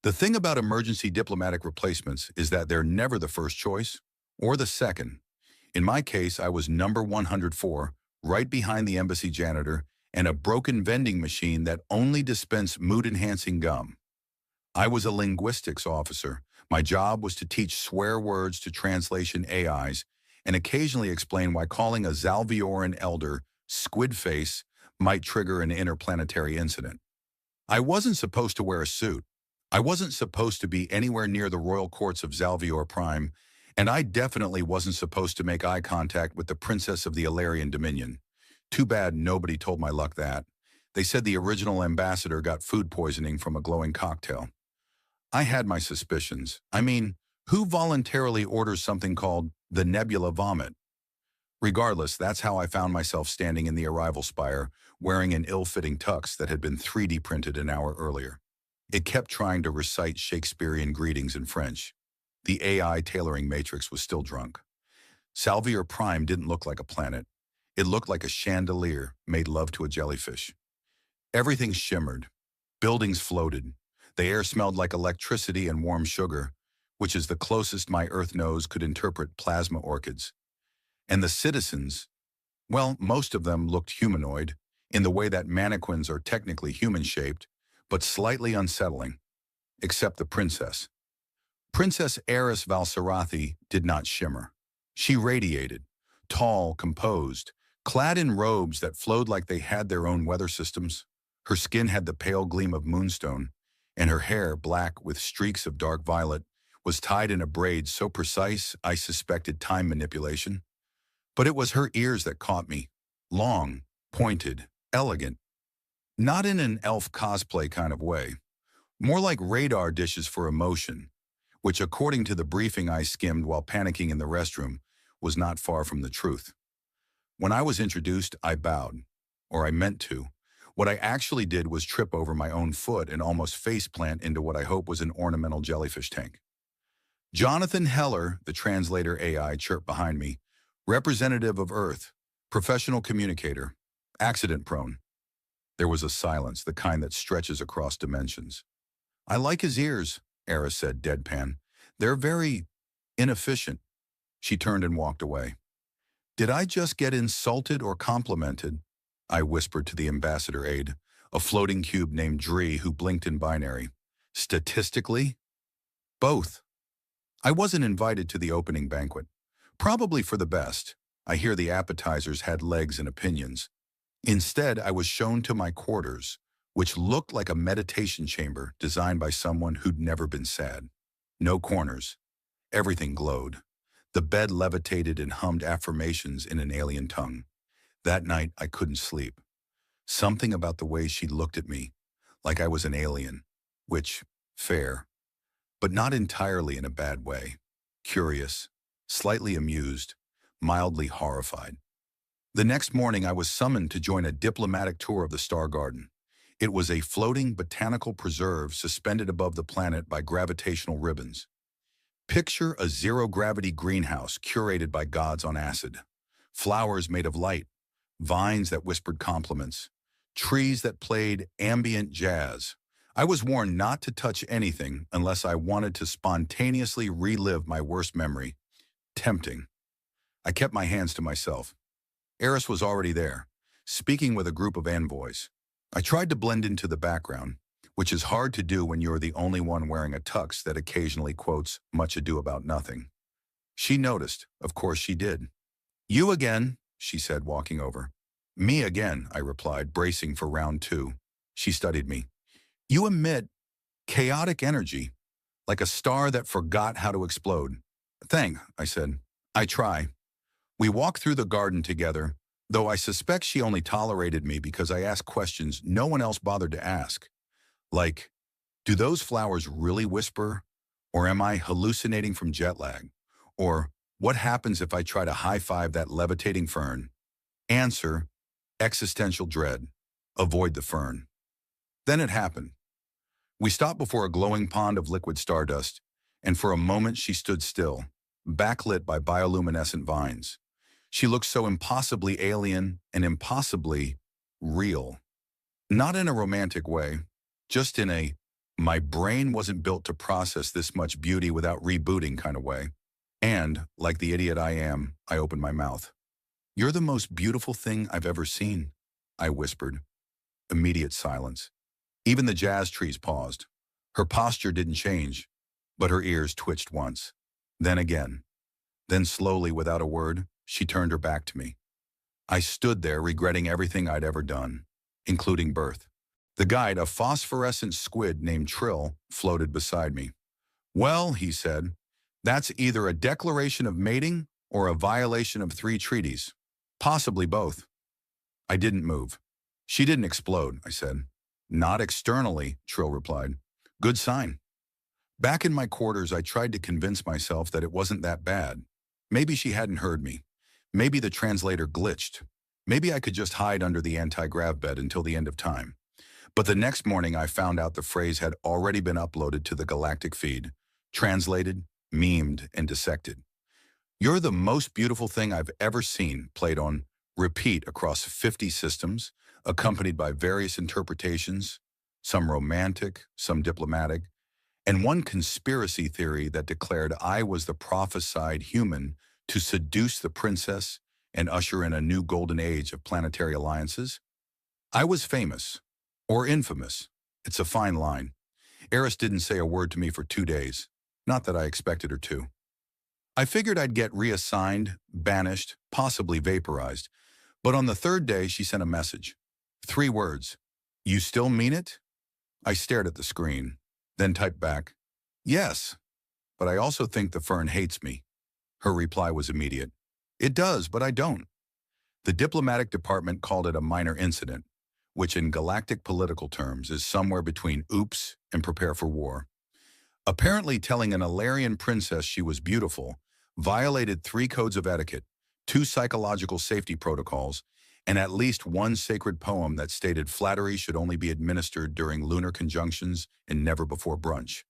The thing about emergency diplomatic replacements is that they're never the first choice or the second. In my case, I was number 104, right behind the embassy janitor and a broken vending machine that only dispensed mood-enhancing gum. I was a linguistics officer. My job was to teach swear words to translation AIs and occasionally explain why calling a Zalvioran elder squid face might trigger an interplanetary incident. I wasn't supposed to wear a suit. I wasn't supposed to be anywhere near the royal courts of Zalvior Prime, and I definitely wasn't supposed to make eye contact with the princess of the Ilarian Dominion. Too bad nobody told my luck that. They said the original ambassador got food poisoning from a glowing cocktail. I had my suspicions. I mean, who voluntarily orders something called the nebula vomit? Regardless, that's how I found myself standing in the arrival spire, wearing an ill-fitting tux that had been 3D printed an hour earlier. It kept trying to recite Shakespearean greetings in French. The AI tailoring matrix was still drunk. Salvier Prime didn't look like a planet. It looked like a chandelier made love to a jellyfish. Everything shimmered. Buildings floated. The air smelled like electricity and warm sugar, which is the closest my Earth nose could interpret plasma orchids. And the citizens, well, most of them looked humanoid, in the way that mannequins are technically human-shaped, but slightly unsettling, except the princess. Princess Eris Valsarathi did not shimmer. She radiated, tall, composed, clad in robes that flowed like they had their own weather systems. Her skin had the pale gleam of moonstone, and her hair, black with streaks of dark violet, was tied in a braid so precise I suspected time manipulation. But it was her ears that caught me. Long, pointed, elegant. Not in an elf cosplay kind of way. More like radar dishes for emotion, which according to the briefing I skimmed while panicking in the restroom, was not far from the truth. When I was introduced, I bowed, or I meant to. What I actually did was trip over my own foot and almost faceplant into what I hope was an ornamental jellyfish tank. Jonathan Heller, the translator AI, chirped behind me. Representative of Earth, professional communicator, accident-prone. There was a silence, the kind that stretches across dimensions. I like his ears, Eris said, deadpan. They're very inefficient. She turned and walked away. Did I just get insulted or complimented? I whispered to the ambassador aide, a floating cube named Dree who blinked in binary. Statistically? Both. I wasn't invited to the opening banquet. Probably for the best. I hear the appetizers had legs and opinions. Instead, I was shown to my quarters, which looked like a meditation chamber designed by someone who'd never been sad. No corners. Everything glowed. The bed levitated and hummed affirmations in an alien tongue. That night, I couldn't sleep. Something about the way she looked at me, like I was an alien, which, fair, but not entirely in a bad way. Curious, slightly amused, mildly horrified. The next morning, I was summoned to join a diplomatic tour of the Star Garden. It was a floating botanical preserve suspended above the planet by gravitational ribbons. Picture a zero-gravity greenhouse curated by gods on acid. Flowers made of light, vines that whispered compliments, trees that played ambient jazz. I was warned not to touch anything unless I wanted to spontaneously relive my worst memory. Tempting. I kept my hands to myself. Eris was already there, speaking with a group of envoys. I tried to blend into the background, which is hard to do when you're the only one wearing a tux that occasionally quotes Much Ado About Nothing. She noticed. Of course she did. You again, she said, walking over. Me again, I replied, bracing for round two. She studied me. You emit chaotic energy, like a star that forgot how to explode. Thanks, I said. I try. We walked through the garden together, though I suspect she only tolerated me because I asked questions no one else bothered to ask. Like, do those flowers really whisper? Or am I hallucinating from jet lag? Or what happens if I try to high-five that levitating fern? Answer, existential dread. Avoid the fern. Then it happened. We stopped before a glowing pond of liquid stardust, and for a moment she stood still, backlit by bioluminescent vines. She looked so impossibly alien and impossibly real. Not in a romantic way, just in a My brain wasn't built to process this much beauty without rebooting kind of way. And, like the idiot I am, I opened my mouth. "You're the most beautiful thing I've ever seen," I whispered. Immediate silence. Even the jazz trees paused. Her posture didn't change, but her ears twitched once. Then again. Then slowly, without a word, she turned her back to me. I stood there regretting everything I'd ever done, including birth. The guide, a phosphorescent squid named Trill, floated beside me. "Well," he said, "that's either a declaration of mating or a violation of 3 treaties. Possibly both." I didn't move. "She didn't explode," I said. "Not externally," Trill replied. "Good sign." Back in my quarters, I tried to convince myself that it wasn't that bad. Maybe she hadn't heard me. Maybe the translator glitched. Maybe I could just hide under the anti-grav bed until the end of time. But the next morning, I found out the phrase had already been uploaded to the galactic feed, translated, memed, and dissected. "You're the most beautiful thing I've ever seen," played on repeat across 50 systems, accompanied by various interpretations, some romantic, some diplomatic, and one conspiracy theory that declared I was the prophesied human to seduce the princess and usher in a new golden age of planetary alliances. I was famous, or infamous. It's a fine line. Eris didn't say a word to me for 2 days. Not that I expected her to. I figured I'd get reassigned, banished, possibly vaporized. But on the 3rd day, she sent a message. 3 words. "You still mean it?" I stared at the screen, then typed back, "Yes, but I also think the fern hates me." Her reply was immediate. "It does, but I don't." The diplomatic department called it a minor incident, which in galactic political terms is somewhere between oops and prepare for war. Apparently telling an Alarian princess she was beautiful violated 3 codes of etiquette, 2 psychological safety protocols, and at least 1 sacred poem that stated flattery should only be administered during lunar conjunctions and never before brunch.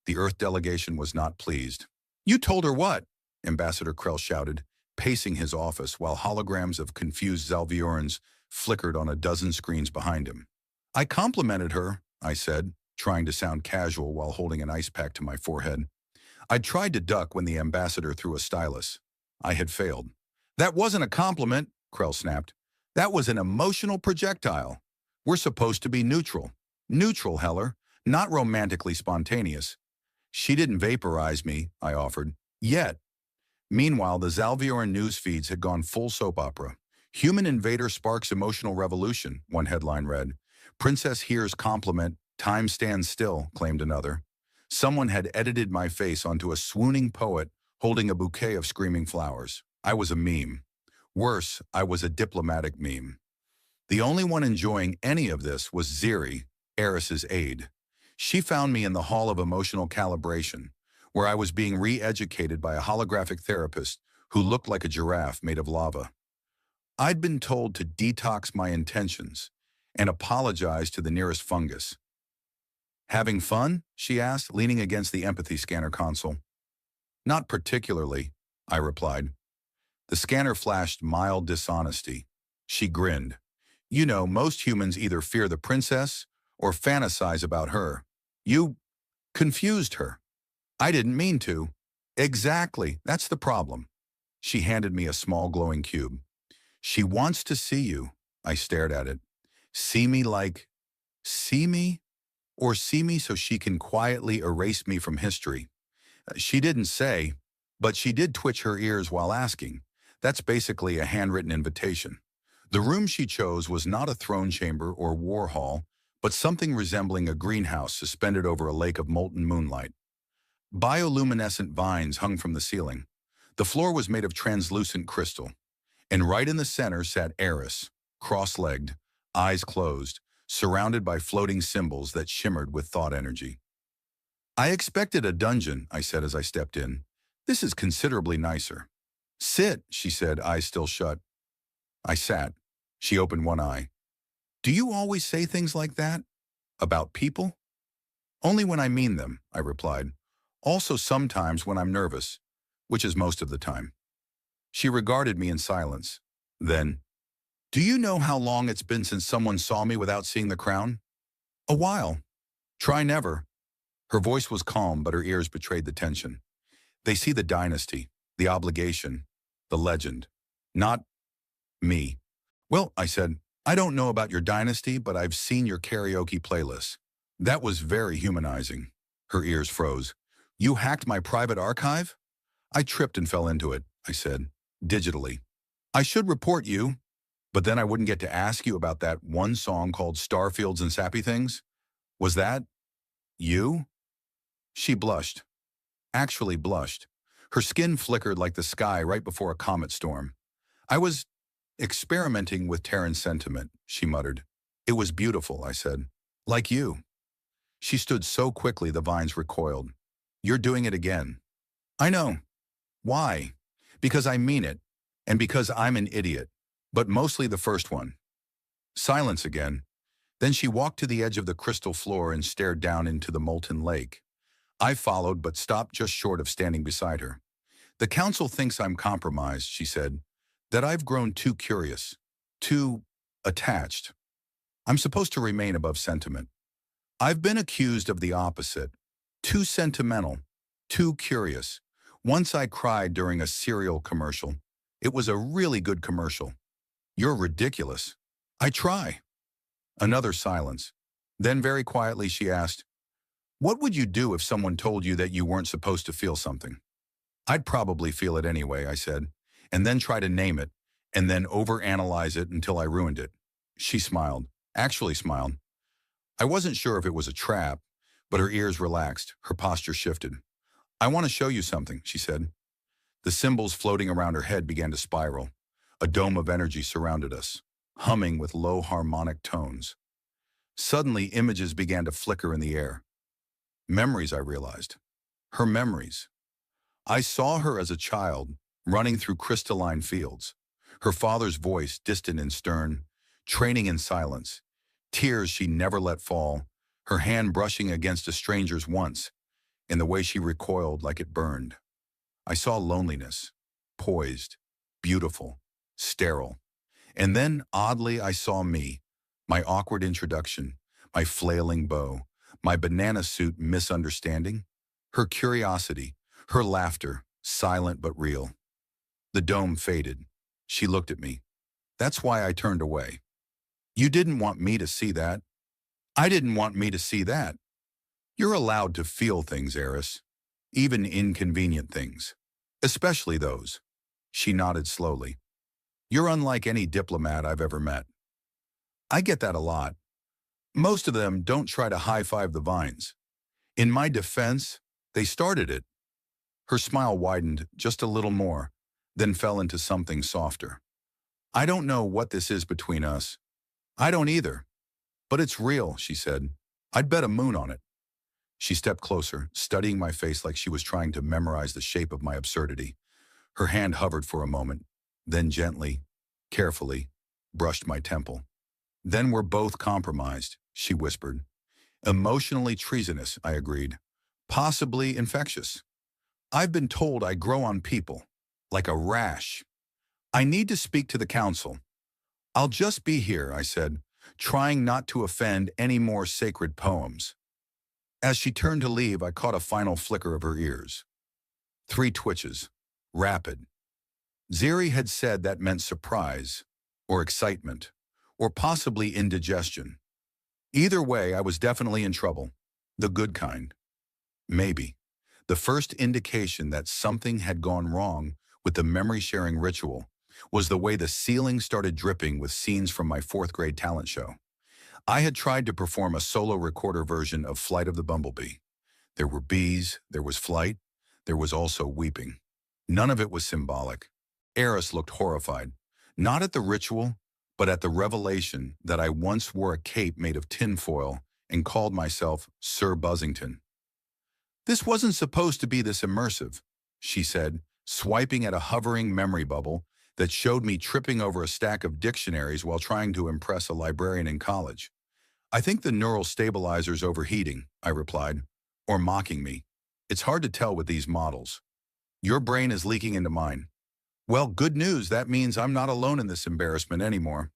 The Earth delegation was not pleased. "You told her what?" Ambassador Krell shouted, pacing his office while holograms of confused Zalviorans flickered on a dozen screens behind him. "I complimented her," I said, trying to sound casual while holding an ice pack to my forehead. I'd tried to duck when the ambassador threw a stylus. I had failed. "That wasn't a compliment," Krell snapped. "That was an emotional projectile. We're supposed to be neutral. Neutral, Heller, not romantically spontaneous." "She didn't vaporize me," I offered. "Yet." Meanwhile, the Zalvioran news feeds had gone full soap opera. "Human invader sparks emotional revolution," one headline read. "Princess hears compliment, time stands still," claimed another. Someone had edited my face onto a swooning poet holding a bouquet of screaming flowers. I was a meme. Worse, I was a diplomatic meme. The only one enjoying any of this was Ziri, Eris's aide. She found me in the Hall of Emotional Calibration, where I was being re-educated by a holographic therapist who looked like a giraffe made of lava. I'd been told to detox my intentions and apologize to the nearest fungus. "Having fun?" she asked, leaning against the empathy scanner console. "Not particularly," I replied. The scanner flashed mild dishonesty. She grinned. "You know, most humans either fear the princess or fantasize about her. You confused her." "I didn't mean to." "Exactly, that's the problem." She handed me a small glowing cube. "She wants to see you." I stared at it. "See me like, see me? Or see me so she can quietly erase me from history?" She didn't say, but she did twitch her ears while asking. That's basically a handwritten invitation. The room she chose was not a throne chamber or war hall, but something resembling a greenhouse suspended over a lake of molten moonlight. Bioluminescent vines hung from the ceiling. The floor was made of translucent crystal. And right in the center sat Eris, cross-legged, eyes closed, surrounded by floating symbols that shimmered with thought energy. "I expected a dungeon," I said as I stepped in. "This is considerably nicer." "Sit," she said, eyes still shut. I sat. She opened one eye. "Do you always say things like that? About people?" "Only when I mean them," I replied. "Also sometimes when I'm nervous, which is most of the time." She regarded me in silence. Then, "Do you know how long it's been since someone saw me without seeing the crown?" "A while." "Try never. Her voice was calm, but her ears betrayed the tension. They see the dynasty, the obligation, the legend. Not me. Well, I said, I don't know about your dynasty, but I've seen your karaoke playlist. That was very humanizing. Her ears froze. You hacked my private archive? I tripped and fell into it, I said, digitally. I should report you, but then I wouldn't get to ask you about that one song called Starfields and Sappy Things. Was that you? She blushed. Actually blushed. Her skin flickered like the sky right before a comet storm. I was experimenting with Terran's sentiment, she muttered. It was beautiful, I said. Like you. She stood so quickly the vines recoiled. You're doing it again. I know. Why? Because I mean it, and because I'm an idiot, but mostly the first one. Silence again. Then she walked to the edge of the crystal floor and stared down into the molten lake. I followed, but stopped just short of standing beside her. The council thinks I'm compromised, she said, that I've grown too curious, too attached. I'm supposed to remain above sentiment. I've been accused of the opposite, too sentimental, too curious. Once I cried during a cereal commercial. It was a really good commercial. You're ridiculous. I try. Another silence. Then very quietly she asked, what would you do if someone told you that you weren't supposed to feel something? I'd probably feel it anyway, I said, and then try to name it, and then overanalyze it until I ruined it. She smiled, actually smiled. I wasn't sure if it was a trap, but her ears relaxed, her posture shifted. I want to show you something, she said. The symbols floating around her head began to spiral. A dome of energy surrounded us, humming with low harmonic tones. Suddenly, images began to flicker in the air. Memories, I realized. Her memories. I saw her as a child, running through crystalline fields. Her father's voice, distant and stern, training in silence. Tears she never let fall, her hand brushing against a stranger's once, in the way she recoiled like it burned. I saw loneliness, poised, beautiful, sterile. And then, oddly, I saw me, my awkward introduction, my flailing bow, my banana suit misunderstanding, her curiosity, her laughter, silent but real. The dome faded. She looked at me. That's why I turned away. You didn't want me to see that. I didn't want me to see that. You're allowed to feel things, Eris, even inconvenient things, especially those. She nodded slowly. You're unlike any diplomat I've ever met. I get that a lot. Most of them don't try to high-five the vines. In my defense, they started it. Her smile widened just a little more, then fell into something softer. I don't know what this is between us. I don't either. But it's real, she said. I'd bet a moon on it. She stepped closer, studying my face like she was trying to memorize the shape of my absurdity. Her hand hovered for a moment, then gently, carefully, brushed my temple. Then we're both compromised, she whispered. Emotionally treasonous, I agreed. Possibly infectious. I've been told I grow on people, like a rash. I need to speak to the council. I'll just be here, I said, trying not to offend any more sacred poems. As she turned to leave, I caught a final flicker of her ears. 3 twitches, rapid. Ziri had said that meant surprise, or excitement, or possibly indigestion. Either way, I was definitely in trouble. The good kind. Maybe. The first indication that something had gone wrong with the memory-sharing ritual was the way the ceiling started dripping with scenes from my 4th grade talent show. I had tried to perform a solo recorder version of Flight of the Bumblebee. There were bees, there was flight, there was also weeping. None of it was symbolic. Eris looked horrified, not at the ritual, but at the revelation that I once wore a cape made of tinfoil and called myself Sir Buzzington. This wasn't supposed to be this immersive, she said, swiping at a hovering memory bubble that showed me tripping over a stack of dictionaries while trying to impress a librarian in college. I think the neural stabilizer's overheating, I replied, or mocking me. It's hard to tell with these models. Your brain is leaking into mine. Well, good news, that means I'm not alone in this embarrassment anymore.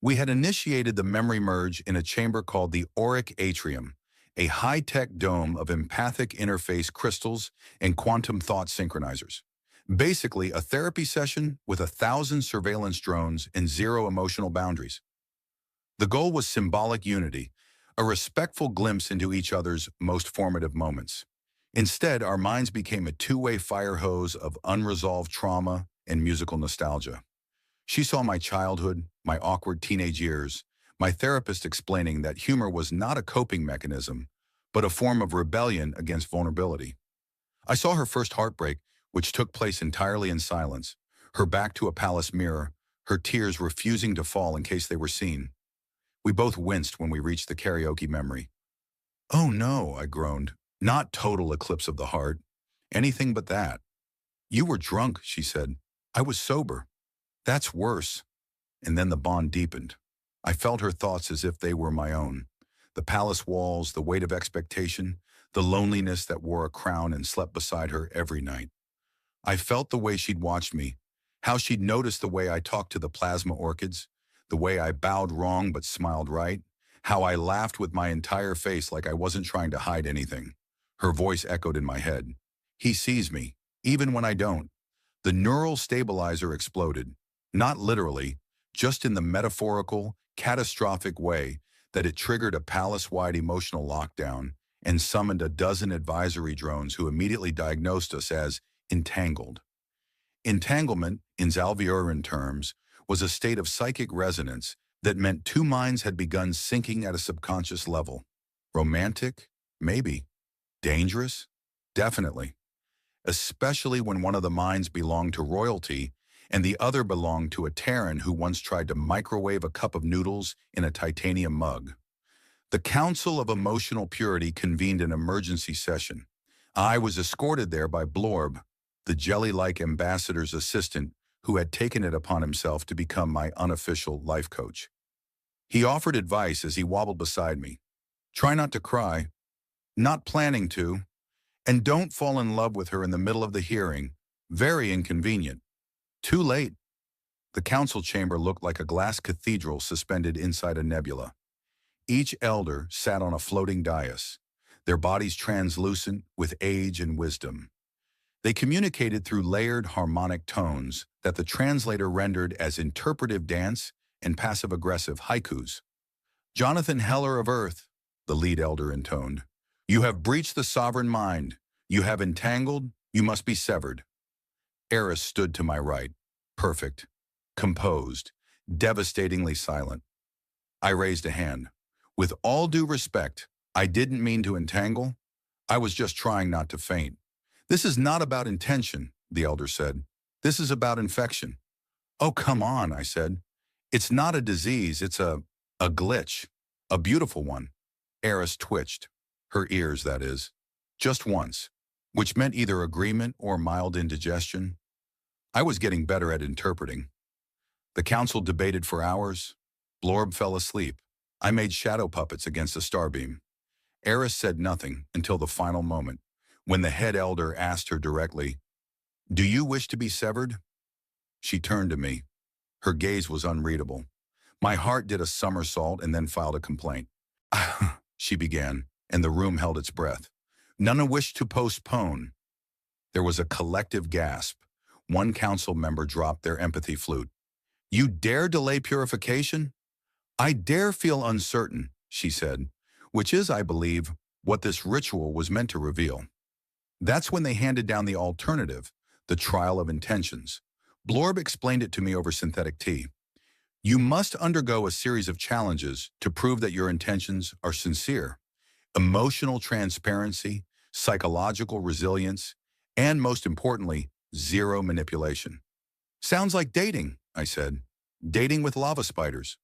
We had initiated the memory merge in a chamber called the Auric Atrium, a high-tech dome of empathic interface crystals and quantum thought synchronizers. Basically, a therapy session with 1,000 surveillance drones and zero emotional boundaries. The goal was symbolic unity, a respectful glimpse into each other's most formative moments. Instead, our minds became a two-way fire hose of unresolved trauma and musical nostalgia. She saw my childhood, my awkward teenage years, my therapist explaining that humor was not a coping mechanism, but a form of rebellion against vulnerability. I saw her first heartbreak, which took place entirely in silence, her back to a palace mirror, her tears refusing to fall in case they were seen. We both winced when we reached the karaoke memory. "Oh no," I groaned. "Not total eclipse of the heart. Anything but that." "You were drunk," she said. "I was sober." "That's worse." And then the bond deepened. I felt her thoughts as if they were my own. The palace walls, the weight of expectation, the loneliness that wore a crown and slept beside her every night. I felt the way she'd watched me, how she'd noticed the way I talked to the plasma orchids, the way I bowed wrong but smiled right, how I laughed with my entire face like I wasn't trying to hide anything. Her voice echoed in my head. "He sees me, even when I don't." The neural stabilizer exploded, not literally, just in the metaphorical, catastrophic way that it triggered a palace-wide emotional lockdown and summoned a dozen advisory drones who immediately diagnosed us as entangled. Entanglement, in Zalvioran terms, was a state of psychic resonance that meant two minds had begun syncing at a subconscious level. Romantic? Maybe. Dangerous? Definitely. Especially when one of the minds belonged to royalty and the other belonged to a Terran who once tried to microwave a cup of noodles in a titanium mug. The Council of Emotional Purity convened an emergency session. I was escorted there by Blorb, the jelly-like ambassador's assistant who had taken it upon himself to become my unofficial life coach. He offered advice as he wobbled beside me. "Try not to cry. Not planning to. And don't fall in love with her in the middle of the hearing. Very inconvenient." Too late. The council chamber looked like a glass cathedral suspended inside a nebula. Each elder sat on a floating dais, their bodies translucent with age and wisdom. They communicated through layered harmonic tones that the translator rendered as interpretive dance and passive-aggressive haikus. "Jonathan Heller of Earth," the lead elder intoned, "you have breached the sovereign mind. You have entangled. You must be severed." Eris stood to my right, perfect, composed, devastatingly silent. I raised a hand. "With all due respect, I didn't mean to entangle. I was just trying not to faint." "This is not about intention," the elder said. "This is about infection." "Oh, come on," I said. "It's not a disease, it's a glitch. A beautiful one." Eris twitched. Her ears, that is. Just once, which meant either agreement or mild indigestion. I was getting better at interpreting. The council debated for hours. Blorb fell asleep. I made shadow puppets against a starbeam. Eris said nothing until the final moment, when the head elder asked her directly, "Do you wish to be severed?" She turned to me. Her gaze was unreadable. My heart did a somersault and then filed a complaint. She began, and the room held its breath. "None wish to postpone." There was a collective gasp. One council member dropped their empathy flute. "You dare delay purification?" "I dare feel uncertain," she said, which is, I believe, what this ritual was meant to reveal. That's when they handed down the alternative, the trial of intentions. Blorb explained it to me over synthetic tea. You must undergo a series of challenges to prove that your intentions are sincere. Emotional transparency, psychological resilience, and most importantly, zero manipulation. "Sounds like dating," I said. "Dating with lava spiders."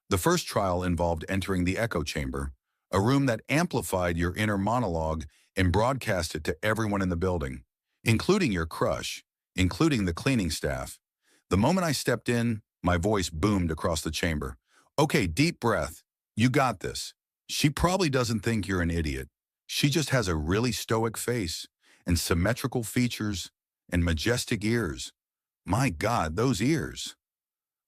The first trial involved entering the echo chamber, a room that amplified your inner monologue and broadcast it to everyone in the building, including your crush, including the cleaning staff. The moment I stepped in, my voice boomed across the chamber. "Okay, deep breath. You got this. She probably doesn't think you're an idiot. She just has a really stoic face and symmetrical features and majestic ears. My God, those ears."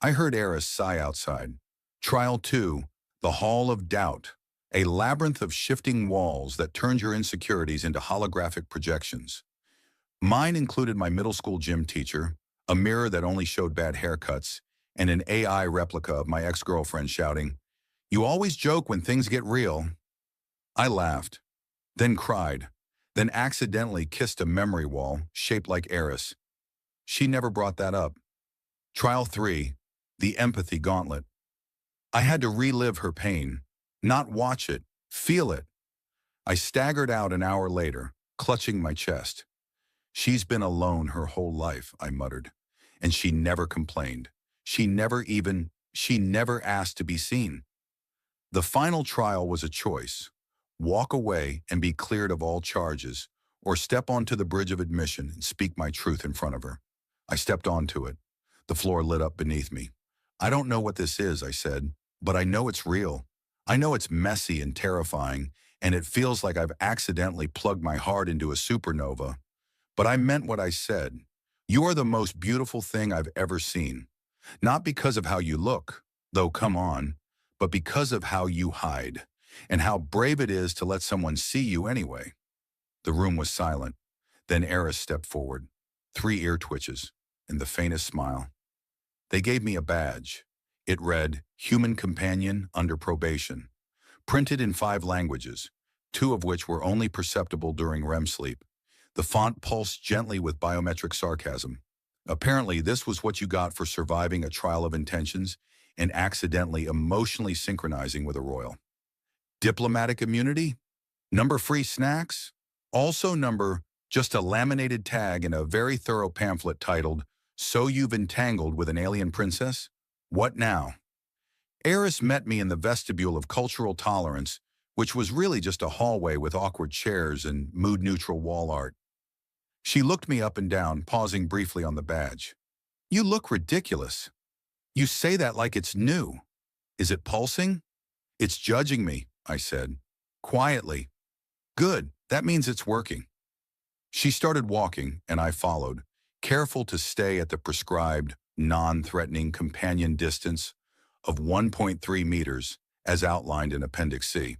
I heard Eris sigh outside. Trial 2, the Hall of Doubt. a labyrinth of shifting walls that turned your insecurities into holographic projections. Mine included my middle school gym teacher, a mirror that only showed bad haircuts, and an AI replica of my ex-girlfriend shouting, "You always joke when things get real." I laughed, then cried, then accidentally kissed a memory wall shaped like Eris. She never brought that up. Trial 3, the empathy gauntlet. I had to relive her pain, not watch it, feel it. I staggered out an hour later, clutching my chest. "She's been alone her whole life," I muttered, "and she never complained. She never asked to be seen." The final trial was a choice: walk away and be cleared of all charges, or step onto the bridge of admission and speak my truth in front of her. I stepped onto it. The floor lit up beneath me. "I don't know what this is," I said, "but I know it's real. I know it's messy and terrifying, and it feels like I've accidentally plugged my heart into a supernova. But I meant what I said. You are the most beautiful thing I've ever seen. Not because of how you look, though come on, but because of how you hide, and how brave it is to let someone see you anyway." The room was silent. Then Eris stepped forward, 3 ear twitches, and the faintest smile. They gave me a badge. It read, "Human Companion Under Probation," printed in 5 languages, 2 of which were only perceptible during REM sleep. The font pulsed gently with biometric sarcasm. Apparently, this was what you got for surviving a trial of intentions and accidentally emotionally synchronizing with a royal. Diplomatic immunity? Number free snacks? Also number just a laminated tag in a very thorough pamphlet titled, "So You've Entangled with an Alien Princess? What now?" Eris met me in the vestibule of cultural tolerance, which was really just a hallway with awkward chairs and mood-neutral wall art. She looked me up and down, pausing briefly on the badge. "You look ridiculous. You say that like it's new. Is it pulsing?" "It's judging me," I said, quietly. "Good, that means it's working." She started walking, and I followed, careful to stay at the prescribed, non-threatening companion distance of 1.3 meters, as outlined in Appendix C.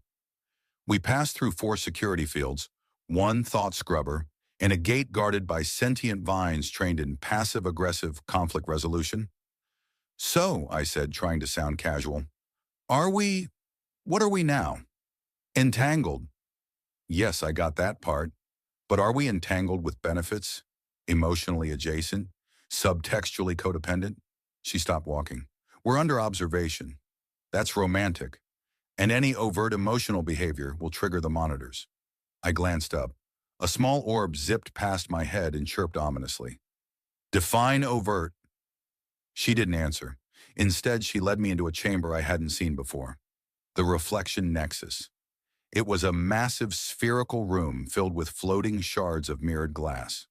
We passed through 4 security fields, 1 thought scrubber, and a gate guarded by sentient vines trained in passive-aggressive conflict resolution. "So," I said, trying to sound casual, what are we now?" "Entangled." Yes, I got that part. But are we entangled with benefits? Emotionally adjacent? Subtextually codependent? She stopped walking. "We're under observation. That's romantic. And any overt emotional behavior will trigger the monitors." I glanced up. A small orb zipped past my head and chirped ominously. "Define overt." She didn't answer. Instead, she led me into a chamber I hadn't seen before. The Reflection Nexus. It was a massive spherical room filled with floating shards of mirrored glass.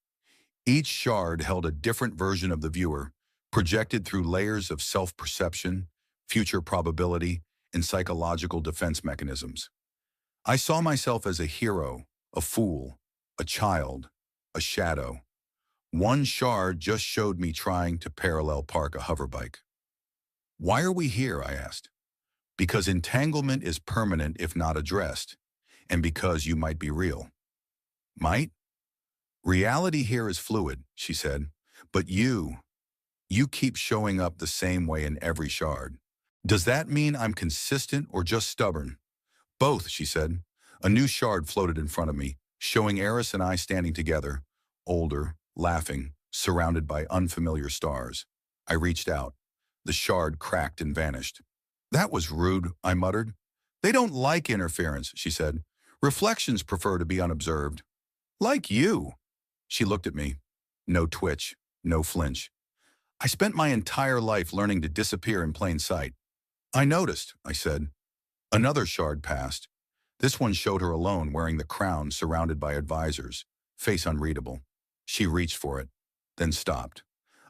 Each shard held a different version of the viewer, projected through layers of self-perception, future probability, and psychological defense mechanisms. I saw myself as a hero, a fool, a child, a shadow. One shard just showed me trying to parallel park a hoverbike. "Why are we here?" I asked. "Because entanglement is permanent if not addressed, and because you might be real." "Might?" "Reality here is fluid," she said, "but you keep showing up the same way in every shard. Does that mean I'm consistent or just stubborn?" "Both," she said. A new shard floated in front of me, showing Eris and I standing together, older, laughing, surrounded by unfamiliar stars. I reached out. The shard cracked and vanished. "That was rude," I muttered. "They don't like interference," she said. "Reflections prefer to be unobserved." "Like you." She looked at me. No twitch, no flinch. "I spent my entire life learning to disappear in plain sight." "I noticed," I said. Another shard passed. This one showed her alone, wearing the crown, surrounded by advisors, face unreadable. She reached for it, then stopped.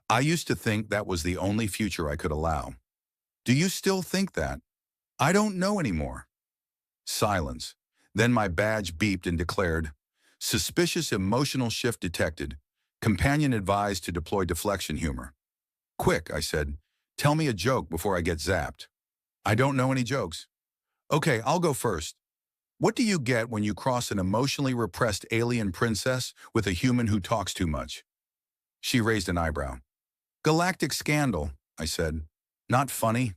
"I used to think that was the only future I could allow." "Do you still think that?" "I don't know anymore." Silence. Then my badge beeped and declared, "Suspicious emotional shift detected. Companion advised to deploy deflection humor." "Quick," I said. "Tell me a joke before I get zapped." "I don't know any jokes." "Okay, I'll go first. What do you get when you cross an emotionally repressed alien princess with a human who talks too much? She raised an eyebrow. Galactic scandal, I said. Not funny.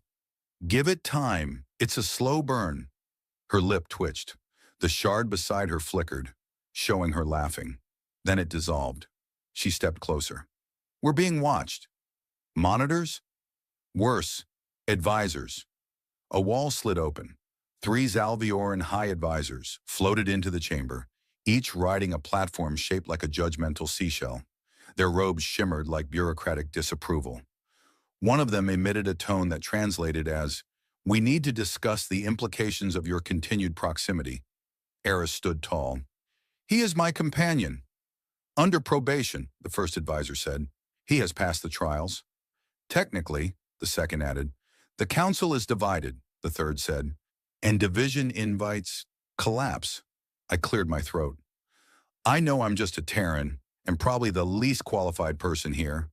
Give it time. It's a slow burn. Her lip twitched. The shard beside her flickered, showing her laughing. Then it dissolved. She stepped closer. We're being watched. Monitors? Worse, advisors. A wall slid open. 3 Zalvioran high advisors floated into the chamber, each riding a platform shaped like a judgmental seashell. Their robes shimmered like bureaucratic disapproval. One of them emitted a tone that translated as, "We need to discuss the implications of your continued proximity." Eris stood tall. "He is my companion." "Under probation," the first advisor said. "He has passed the trials." "Technically," the second added. "The council is divided," the third said. "And division invites collapse." I cleared my throat. "I know I'm just a Terran, and probably the least qualified person here,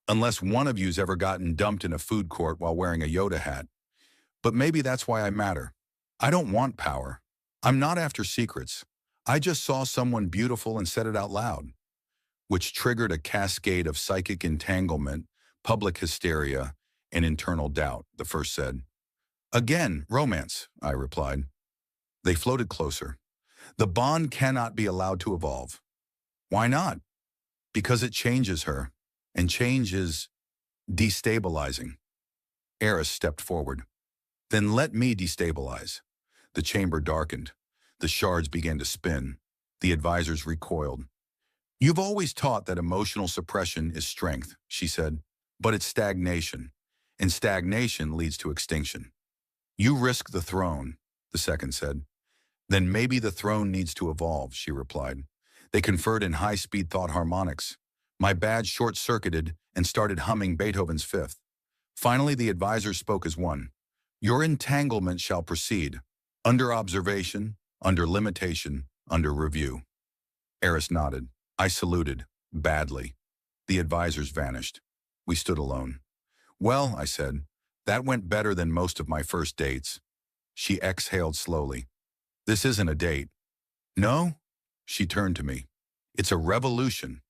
unless one of you's ever gotten dumped in a food court while wearing a Yoda hat. But maybe that's why I matter. I don't want power. I'm not after secrets. I just saw someone beautiful and said it out loud," which triggered a cascade of psychic entanglement, public hysteria, and internal doubt, the first said. "Again, romance," I replied. They floated closer. "The bond cannot be allowed to evolve." "Why not?" "Because it changes her, and change is destabilizing." Eris stepped forward. "Then let me destabilize." The chamber darkened. The shards began to spin. The advisors recoiled. "You've always taught that emotional suppression is strength," she said, "but it's stagnation, and stagnation leads to extinction." "You risk the throne," the second said. "Then maybe the throne needs to evolve," she replied. They conferred in high-speed thought harmonics. My badge short-circuited and started humming Beethoven's Fifth. Finally, the advisors spoke as one. "Your entanglement shall proceed, under observation, under limitation, under review." Eris nodded. I saluted, badly. The advisors vanished. We stood alone. "Well," I said, "that went better than most of my first dates." She exhaled slowly. "This isn't a date." "No?" She turned to me. "It's a revolution."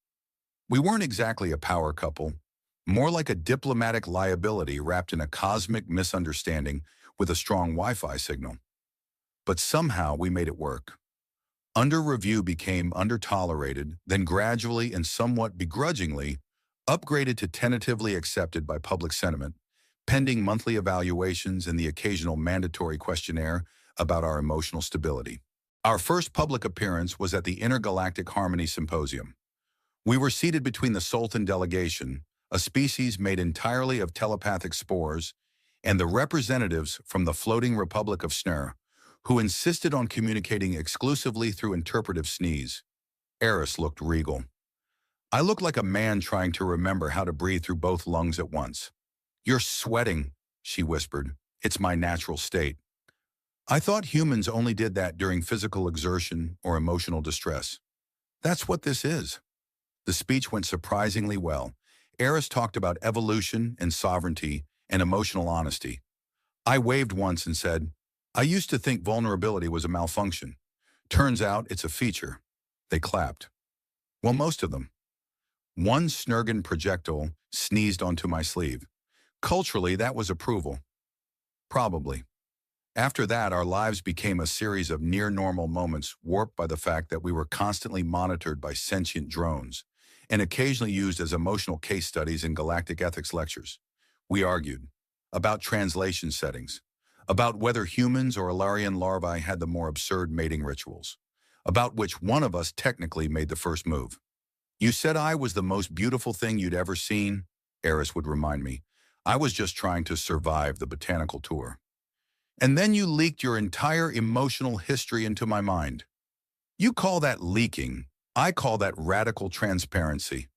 We weren't exactly a power couple, more like a diplomatic liability wrapped in a cosmic misunderstanding with a strong Wi-Fi signal. But somehow we made it work. Under review became under tolerated, then gradually and somewhat begrudgingly upgraded to tentatively accepted by public sentiment, pending monthly evaluations and the occasional mandatory questionnaire about our emotional stability. Our first public appearance was at the Intergalactic Harmony Symposium. We were seated between the Sultan delegation, a species made entirely of telepathic spores, and the representatives from the floating Republic of Snur, who insisted on communicating exclusively through interpretive sneeze. Eris looked regal. I looked like a man trying to remember how to breathe through both lungs at once. "You're sweating," she whispered. "It's my natural state." I thought humans only did that during physical exertion or emotional distress. That's what this is. The speech went surprisingly well. Eris talked about evolution and sovereignty and emotional honesty. I waved once and said, "I used to think vulnerability was a malfunction. Turns out it's a feature." They clapped. Well, most of them. One Snurgan projectile sneezed onto my sleeve. Culturally, that was approval. Probably. After that, our lives became a series of near-normal moments warped by the fact that we were constantly monitored by sentient drones and occasionally used as emotional case studies in galactic ethics lectures. We argued about translation settings, about whether humans or Ilarian larvae had the more absurd mating rituals, about which one of us technically made the first move. "You said I was the most beautiful thing you'd ever seen," Eris would remind me. "I was just trying to survive the botanical tour. And then you leaked your entire emotional history into my mind. You call that leaking. I call that radical transparency."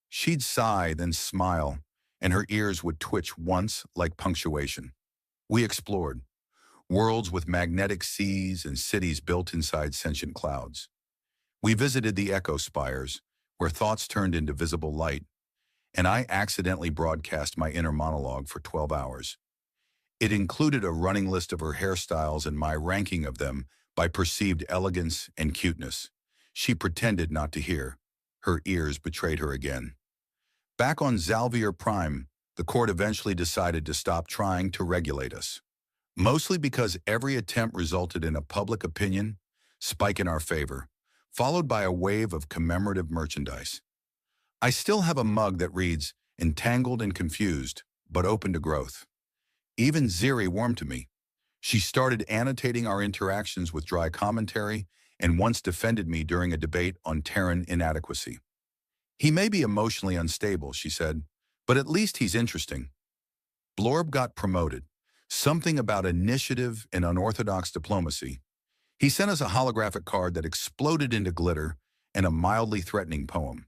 She'd sigh, then smile, and her ears would twitch once like punctuation. We explored worlds with magnetic seas and cities built inside sentient clouds. We visited the echo spires, where thoughts turned into visible light, and I accidentally broadcast my inner monologue for 12 hours. It included a running list of her hairstyles and my ranking of them by perceived elegance and cuteness. She pretended not to hear. Her ears betrayed her again. Back on Zalvier Prime, the court eventually decided to stop trying to regulate us. Mostly because every attempt resulted in a public opinion spike in our favor, followed by a wave of commemorative merchandise. I still have a mug that reads, "Entangled and confused, but open to growth." Even Ziri warmed to me. She started annotating our interactions with dry commentary and once defended me during a debate on Terran inadequacy. "He may be emotionally unstable," she said, "but at least he's interesting." Blorb got promoted. Something about initiative and unorthodox diplomacy. He sent us a holographic card that exploded into glitter and a mildly threatening poem.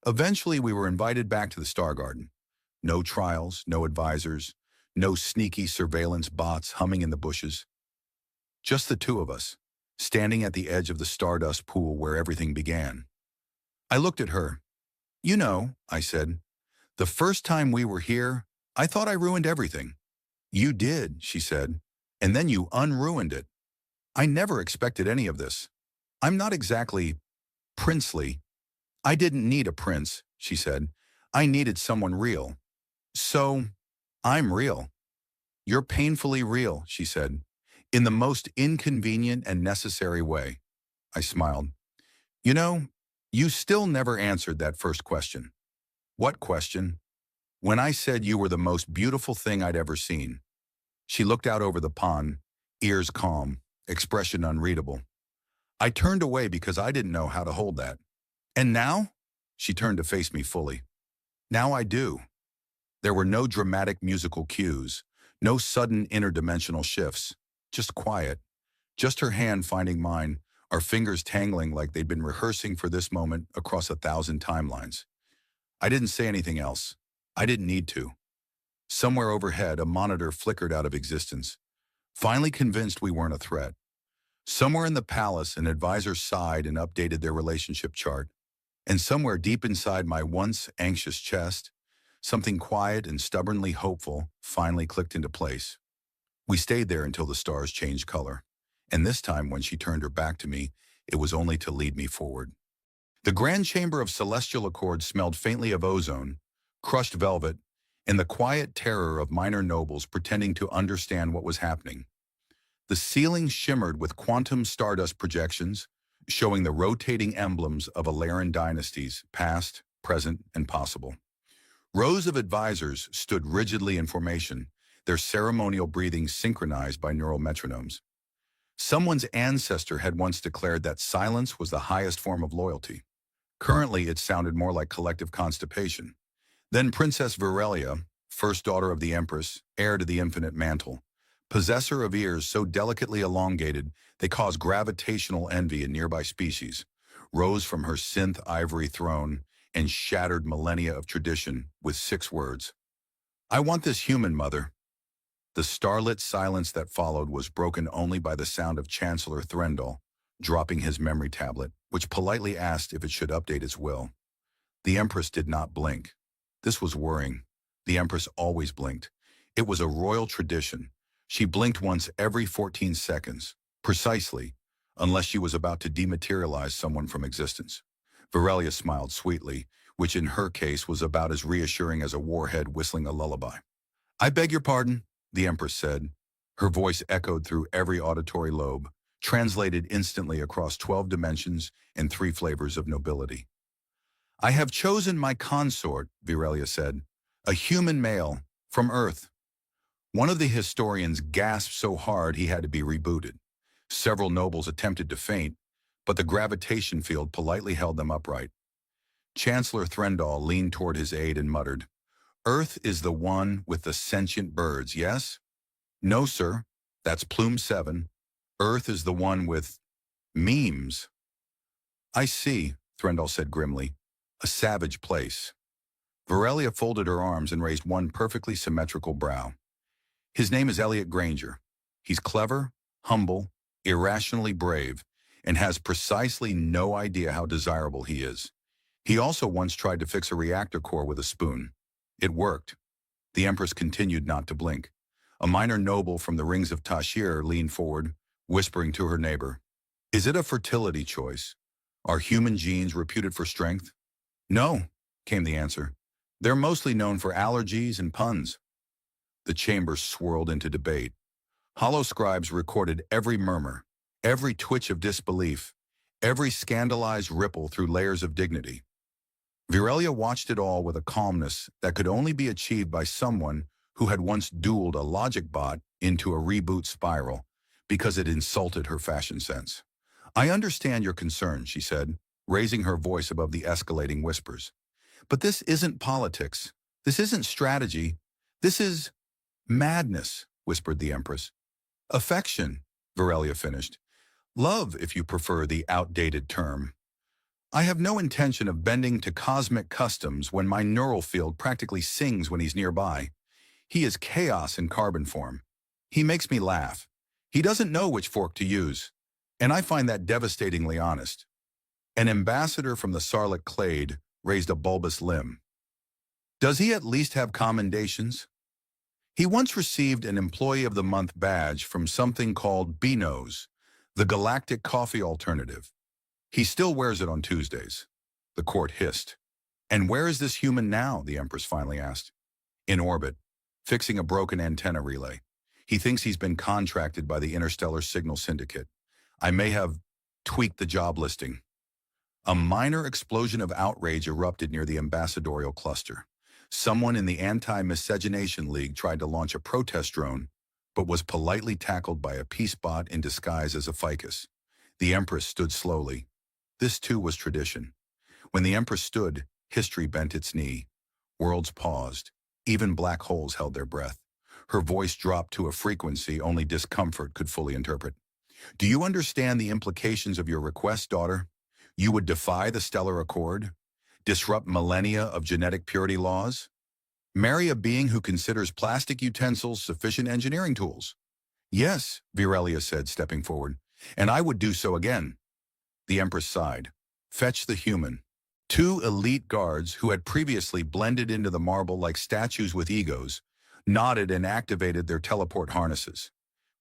Eventually, we were invited back to the Star Garden. No trials, no advisors, no sneaky surveillance bots humming in the bushes. Just the two of us, standing at the edge of the stardust pool where everything began. I looked at her. "You know," I said, "the first time we were here, I thought I ruined everything." "You did," she said, "and then you unruined it. I never expected any of this. I'm not exactly princely." "I didn't need a prince," she said. "I needed someone real. So, I'm real." "You're painfully real," she said, "in the most inconvenient and necessary way." I smiled. "You know, you still never answered that first question." "What question?" "When I said you were the most beautiful thing I'd ever seen." She looked out over the pond, ears calm, expression unreadable. I turned away because I didn't know how to hold that. "And now?" She turned to face me fully. "Now I do." There were no dramatic musical cues, no sudden interdimensional shifts, just quiet, just her hand finding mine, our fingers tangling like they'd been rehearsing for this moment across 1,000 timelines. I didn't say anything else. I didn't need to. Somewhere overhead, a monitor flickered out of existence, finally convinced we weren't a threat. Somewhere in the palace, an advisor sighed and updated their relationship chart. And somewhere deep inside my once anxious chest, something quiet and stubbornly hopeful finally clicked into place. We stayed there until the stars changed color. And this time, when she turned her back to me, it was only to lead me forward. The grand chamber of celestial accord smelled faintly of ozone, crushed velvet, and the quiet terror of minor nobles pretending to understand what was happening. The ceiling shimmered with quantum stardust projections, showing the rotating emblems of Alaran dynasties, past, present, and possible. Rows of advisors stood rigidly in formation, their ceremonial breathing synchronized by neural metronomes. Someone's ancestor had once declared that silence was the highest form of loyalty. Currently, it sounded more like collective constipation. Then Princess Virelia, first daughter of the Empress, heir to the infinite mantle, possessor of ears so delicately elongated they caused gravitational envy in nearby species, rose from her synth ivory throne and shattered millennia of tradition with 6 words. "I want this human, Mother." The starlit silence that followed was broken only by the sound of Chancellor Threndal dropping his memory tablet, which politely asked if it should update its will. The Empress did not blink. This was worrying. The Empress always blinked. It was a royal tradition. She blinked once every 14 seconds, precisely, unless she was about to dematerialize someone from existence. Virelia smiled sweetly, which in her case was about as reassuring as a warhead whistling a lullaby. "I beg your pardon," the Empress said. Her voice echoed through every auditory lobe, translated instantly across 12 dimensions and 3 flavors of nobility. "I have chosen my consort," Virelia said, "a human male, from Earth." One of the historians gasped so hard he had to be rebooted. Several nobles attempted to faint, but the gravitation field politely held them upright. Chancellor Threndal leaned toward his aide and muttered, "Earth is the one with the sentient birds, yes?" "No, sir. That's Plume 7. Earth is the one with memes." "I see," Threndal said grimly. "A savage place." Virelia folded her arms and raised one perfectly symmetrical brow. "His name is Elliot Granger. He's clever, humble, irrationally brave, and has precisely no idea how desirable he is. He also once tried to fix a reactor core with a spoon. It worked." The Empress continued not to blink. A minor noble from the rings of Tashir leaned forward, whispering to her neighbor. Is it a fertility choice? Are human genes reputed for strength? No, came the answer. They're mostly known for allergies and puns. The chamber swirled into debate. Hollow scribes recorded every murmur, every twitch of disbelief, every scandalized ripple through layers of dignity. Virelia watched it all with a calmness that could only be achieved by someone who had once dueled a logic bot into a reboot spiral because it insulted her fashion sense. I understand your concern, she said, raising her voice above the escalating whispers. But this isn't politics. This isn't strategy. This is madness, whispered the Empress. Affection, Virelia finished. Love, if you prefer the outdated term. I have no intention of bending to cosmic customs when my neural field practically sings when he's nearby. He is chaos in carbon form. He makes me laugh. He doesn't know which fork to use. And I find that devastatingly honest. An ambassador from the Sarlacc clade raised a bulbous limb. Does he at least have commendations? He once received an Employee of the Month badge from something called Beano's, the galactic coffee alternative. He still wears it on Tuesdays. The court hissed. And where is this human now? The Empress finally asked. In orbit, fixing a broken antenna relay. He thinks he's been contracted by the Interstellar Signal Syndicate. I may have tweaked the job listing. A minor explosion of outrage erupted near the ambassadorial cluster. Someone in the Anti-Miscegenation League tried to launch a protest drone, but was politely tackled by a peace bot in disguise as a ficus. The Empress stood slowly. This too was tradition. When the Empress stood, history bent its knee. Worlds paused. Even black holes held their breath. Her voice dropped to a frequency only discomfort could fully interpret. Do you understand the implications of your request, daughter? You would defy the Stellar Accord? Disrupt millennia of genetic purity laws? Marry a being who considers plastic utensils sufficient engineering tools? Yes, Virelia said, stepping forward, and I would do so again. The Empress sighed. Fetch the human. Two elite guards who had previously blended into the marble like statues with egos, nodded and activated their teleport harnesses.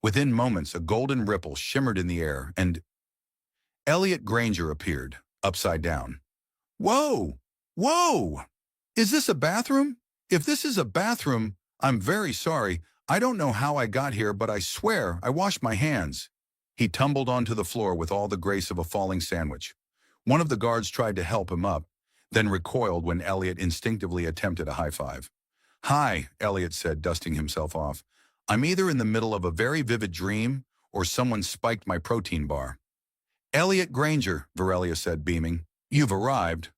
Within moments, a golden ripple shimmered in the air, and Elliot Granger appeared, upside down. Whoa! Whoa! Is this a bathroom? If this is a bathroom, I'm very sorry. I don't know how I got here, but I swear I washed my hands. He tumbled onto the floor with all the grace of a falling sandwich. One of the guards tried to help him up, then recoiled when Elliot instinctively attempted a high five. Hi, Elliot said, dusting himself off. I'm either in the middle of a very vivid dream or someone spiked my protein bar. Elliot Granger, Virelia said, beaming. You've arrived.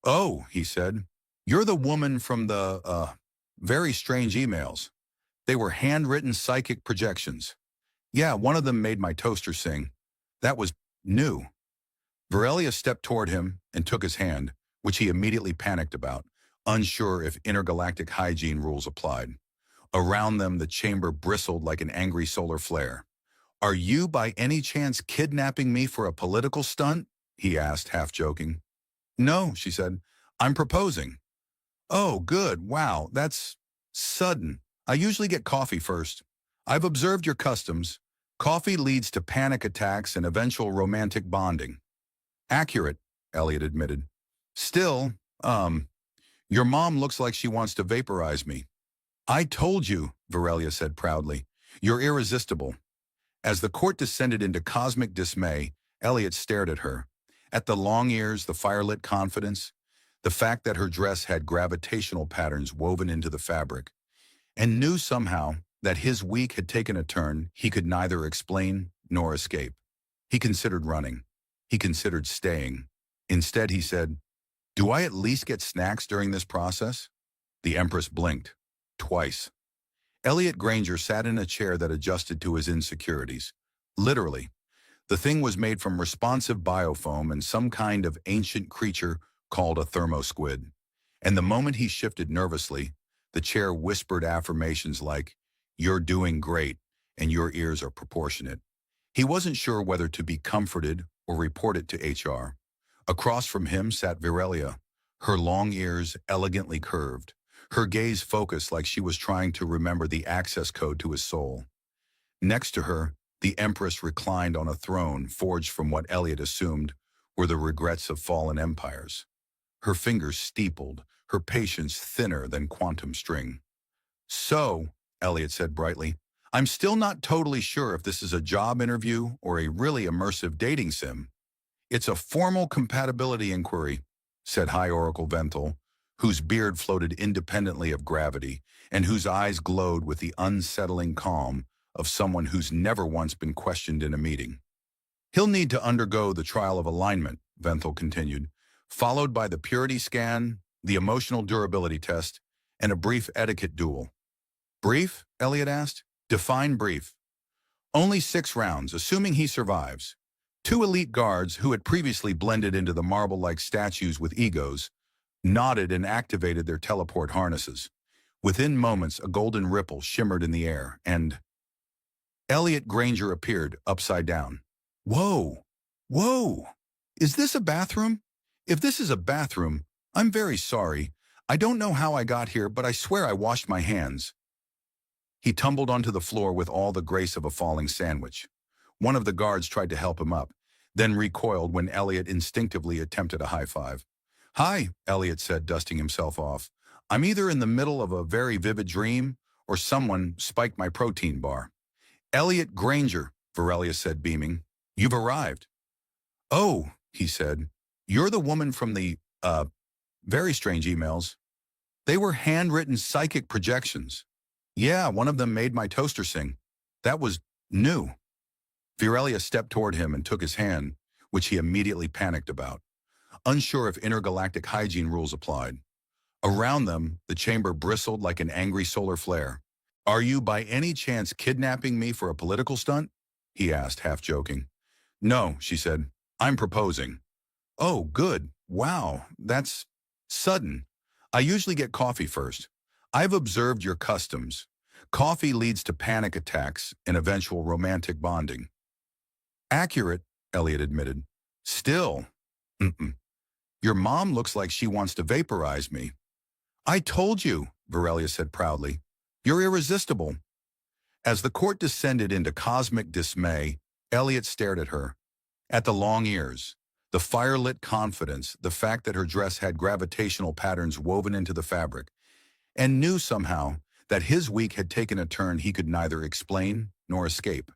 Oh, he said. You're the woman from the, very strange emails. They were handwritten psychic projections. Yeah, one of them made my toaster sing. That was new. Virelia stepped toward him and took his hand, which he immediately panicked about, unsure if intergalactic hygiene rules applied. Around them, the chamber bristled like an angry solar flare. Are you by any chance kidnapping me for a political stunt? He asked, half joking. No, she said. I'm proposing. Oh, good. Wow, that's sudden. I usually get coffee first. I've observed your customs. Coffee leads to panic attacks and eventual romantic bonding. Accurate, Elliot admitted. Still, your mom looks like she wants to vaporize me. I told you, Virelia said proudly. You're irresistible. As the court descended into cosmic dismay, Elliot stared at her. At the long ears, the firelit confidence, the fact that her dress had gravitational patterns woven into the fabric, and knew somehow that his week had taken a turn he could neither explain nor escape. He considered running. He considered staying. Instead, he said, Do I at least get snacks during this process? The Empress blinked. Twice. Elliot Granger sat in a chair that adjusted to his insecurities. Literally. The thing was made from responsive biofoam and some kind of ancient creature called a thermosquid. And the moment he shifted nervously, the chair whispered affirmations like, You're doing great, and your ears are proportionate. He wasn't sure whether to be comforted or report it to HR. Across from him sat Virelia, her long ears elegantly curved, her gaze focused like she was trying to remember the access code to his soul. Next to her, The Empress reclined on a throne forged from what Elliot assumed were the regrets of fallen empires. Her fingers steepled, her patience thinner than quantum string. So, Elliot said brightly, I'm still not totally sure if this is a job interview or a really immersive dating sim. It's a formal compatibility inquiry, said High Oracle Venthal, whose beard floated independently of gravity and whose eyes glowed with the unsettling calm of someone who's never once been questioned in a meeting. He'll need to undergo the trial of alignment, Venthal continued, followed by the purity scan, the emotional durability test, and a brief etiquette duel. Brief? Elliot asked. Define brief. Only 6 rounds, assuming he survives. 2 elite guards who had previously blended into the marble-like statues with egos nodded and activated their teleport harnesses. Within moments, a golden ripple shimmered in the air, and Elliot Granger appeared upside down. Whoa! Whoa! Is this a bathroom? If this is a bathroom, I'm very sorry. I don't know how I got here, but I swear I washed my hands. He tumbled onto the floor with all the grace of a falling sandwich. One of the guards tried to help him up, then recoiled when Elliot instinctively attempted a high five. Hi, Elliot said, dusting himself off. I'm either in the middle of a very vivid dream or someone spiked my protein bar. Elliot Granger, Virelia said, beaming. You've arrived. Oh, he said. You're the woman from the, very strange emails. They were handwritten psychic projections. Yeah, one of them made my toaster sing. That was new. Virelia stepped toward him and took his hand, which he immediately panicked about, unsure if intergalactic hygiene rules applied. Around them, the chamber bristled like an angry solar flare. Are you by any chance kidnapping me for a political stunt? He asked, half joking. No, she said. I'm proposing. Oh, good. Wow, that's sudden. I usually get coffee first. I've observed your customs. Coffee leads to panic attacks and eventual romantic bonding. Accurate, Elliot admitted. Still, your mom looks like she wants to vaporize me. I told you, Virelia said proudly. You're irresistible. As the court descended into cosmic dismay, Elliot stared at her. At the long ears, the fire-lit confidence, the fact that her dress had gravitational patterns woven into the fabric, and knew somehow that his week had taken a turn he could neither explain nor escape.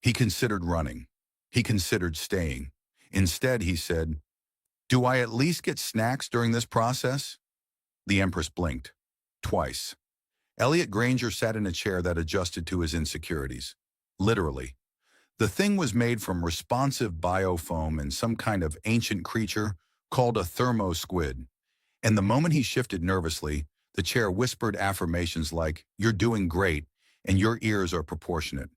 He considered running. He considered staying. Instead, he said, Do I at least get snacks during this process? The Empress blinked. Twice. Elliot Granger sat in a chair that adjusted to his insecurities. Literally. The thing was made from responsive biofoam and some kind of ancient creature called a thermo-squid. And the moment he shifted nervously, the chair whispered affirmations like, You're doing great, and your ears are proportionate.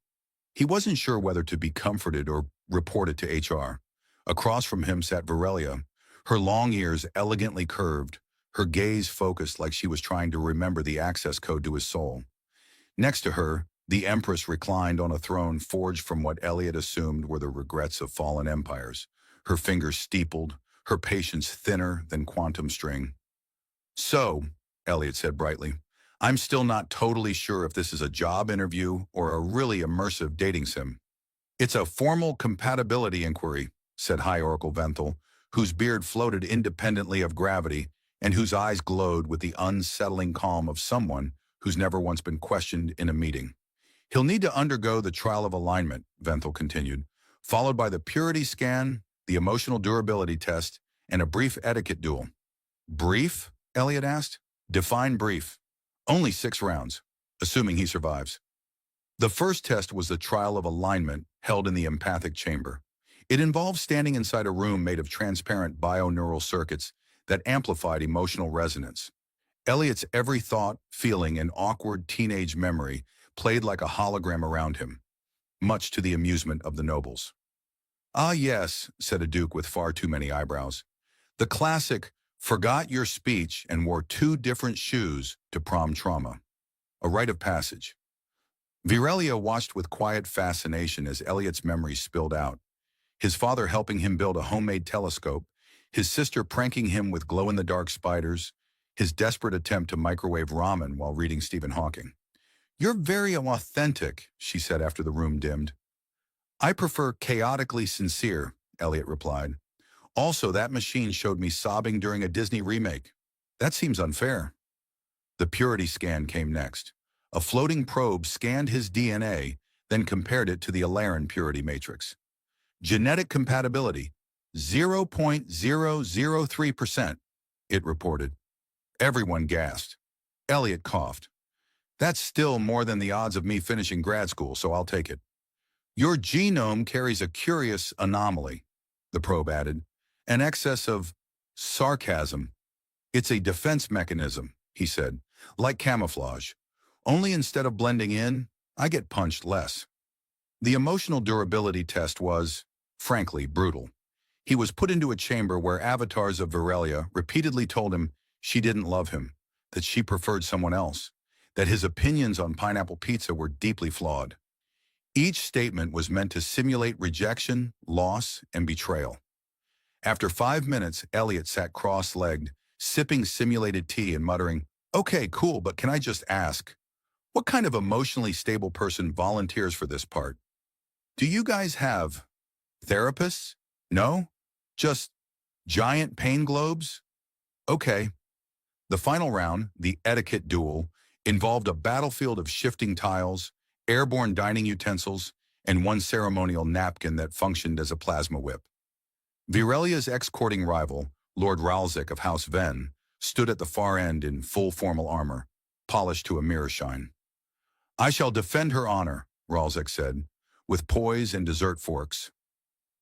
He wasn't sure whether to be comforted or reported to HR. Across from him sat Virelia, her long ears elegantly curved, her gaze focused like she was trying to remember the access code to his soul. Next to her, the Empress reclined on a throne forged from what Elliot assumed were the regrets of fallen empires, her fingers steepled, her patience thinner than quantum string. So, Elliot said brightly, I'm still not totally sure if this is a job interview or a really immersive dating sim. It's a formal compatibility inquiry, said High Oracle Venthal, whose beard floated independently of gravity and whose eyes glowed with the unsettling calm of someone who's never once been questioned in a meeting. He'll need to undergo the trial of alignment, Venthal continued, followed by the purity scan, the emotional durability test, and a brief etiquette duel. Brief? Elliot asked. Define brief. Only 6 rounds, assuming he survives. The first test was the trial of alignment held in the empathic chamber. It involved standing inside a room made of transparent bioneural circuits that amplified emotional resonance. Elliot's every thought, feeling, and awkward teenage memory played like a hologram around him, much to the amusement of the nobles. Ah yes, said a duke with far too many eyebrows. The classic, forgot your speech and wore 2 different shoes to prom trauma. A rite of passage. Virelia watched with quiet fascination as Elliot's memories spilled out. His father helping him build a homemade telescope, his sister pranking him with glow-in-the-dark spiders, his desperate attempt to microwave ramen while reading Stephen Hawking. You're very authentic, she said after the room dimmed. I prefer chaotically sincere, Elliot replied. Also, that machine showed me sobbing during a Disney remake. That seems unfair. The purity scan came next. A floating probe scanned his DNA, then compared it to the Alarin purity matrix. Genetic compatibility, 0.003%, it reported. Everyone gasped. Elliot coughed. That's still more than the odds of me finishing grad school, so I'll take it. Your genome carries a curious anomaly, the probe added, an excess of sarcasm. It's a defense mechanism, he said, like camouflage. Only instead of blending in, I get punched less. The emotional durability test was, frankly, brutal. He was put into a chamber where avatars of Virelia repeatedly told him she didn't love him, that she preferred someone else, that his opinions on pineapple pizza were deeply flawed. Each statement was meant to simulate rejection, loss, and betrayal. After 5 minutes, Elliot sat cross-legged, sipping simulated tea and muttering, "Okay, cool, but can I just ask, what kind of emotionally stable person volunteers for this part? Do you guys have therapists? No? Just giant pain globes? Okay." The final round, the etiquette duel, involved a battlefield of shifting tiles, airborne dining utensils, and one ceremonial napkin that functioned as a plasma whip. Virelia's ex-courting rival, Lord Ralzik of House Ven, stood at the far end in full formal armor, polished to a mirror shine. "I shall defend her honor," Ralzik said, with poise and dessert forks.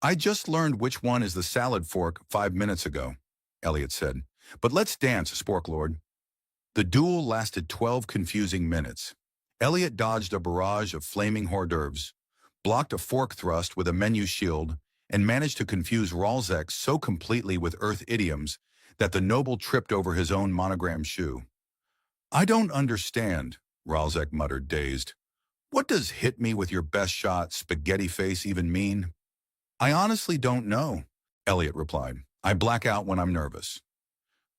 "I just learned which one is the salad fork 5 minutes ago," Elliot said. "But let's dance, Spork Lord." The duel lasted 12 confusing minutes. Elliot dodged a barrage of flaming hors d'oeuvres, blocked a fork thrust with a menu shield, and managed to confuse Ralzek so completely with Earth idioms that the noble tripped over his own monogrammed shoe. "I don't understand," Ralzek muttered, dazed. "What does hit me with your best shot, spaghetti face, even mean?" "I honestly don't know," Elliot replied. "I black out when I'm nervous."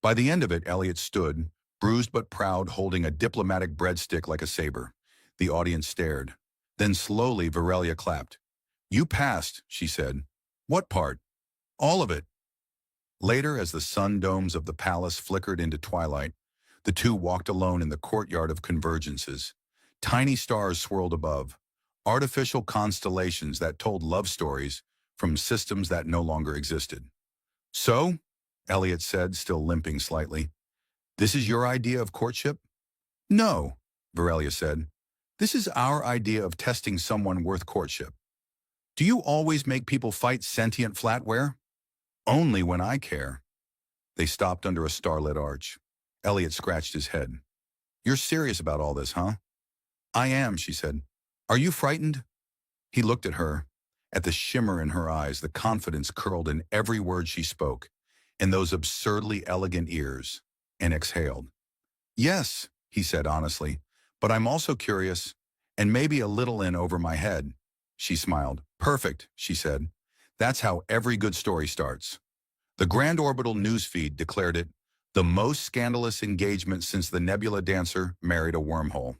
By the end of it, Elliot stood, bruised but proud, holding a diplomatic breadstick like a saber. The audience stared. Then slowly, Virelia clapped. "You passed," she said. "What part?" "All of it." Later, as the sun domes of the palace flickered into twilight, the two walked alone in the courtyard of convergences. Tiny stars swirled above, artificial constellations that told love stories from systems that no longer existed. "So," Elliot said, still limping slightly, "this is your idea of courtship?" "No," Virelia said. "This is our idea of testing someone worth courtship. Do you always make people fight sentient flatware?" "Only when I care." They stopped under a starlit arch. Elliot scratched his head. "You're serious about all this, huh?" "I am," she said. "Are you frightened?" He looked at her, at the shimmer in her eyes, the confidence curled in every word she spoke, in those absurdly elegant ears, and exhaled. "Yes," he said honestly, "but I'm also curious, and maybe a little in over my head." She smiled. "Perfect," she said. "That's how every good story starts." The Grand Orbital newsfeed declared it the most scandalous engagement since the Nebula Dancer married a wormhole.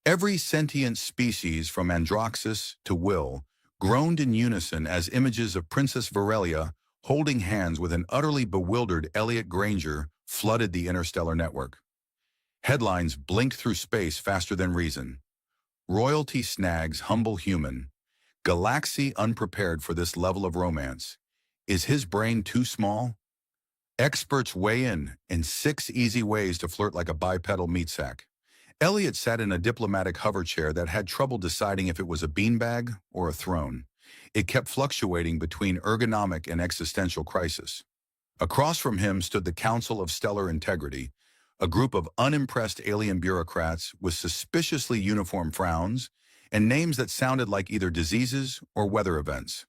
Every sentient species from Androxus to Will groaned in unison as images of Princess Virelia holding hands with an utterly bewildered Elliot Granger flooded the interstellar network. Headlines blinked through space faster than reason. "Royalty snags humble human. Galaxy unprepared for this level of romance. Is his brain too small?" Experts weigh in 6 easy ways to flirt like a bipedal meat sack. Elliot sat in a diplomatic hover chair that had trouble deciding if it was a beanbag or a throne. It kept fluctuating between ergonomic and existential crisis. Across from him stood the Council of Stellar Integrity, a group of unimpressed alien bureaucrats with suspiciously uniform frowns and names that sounded like either diseases or weather events.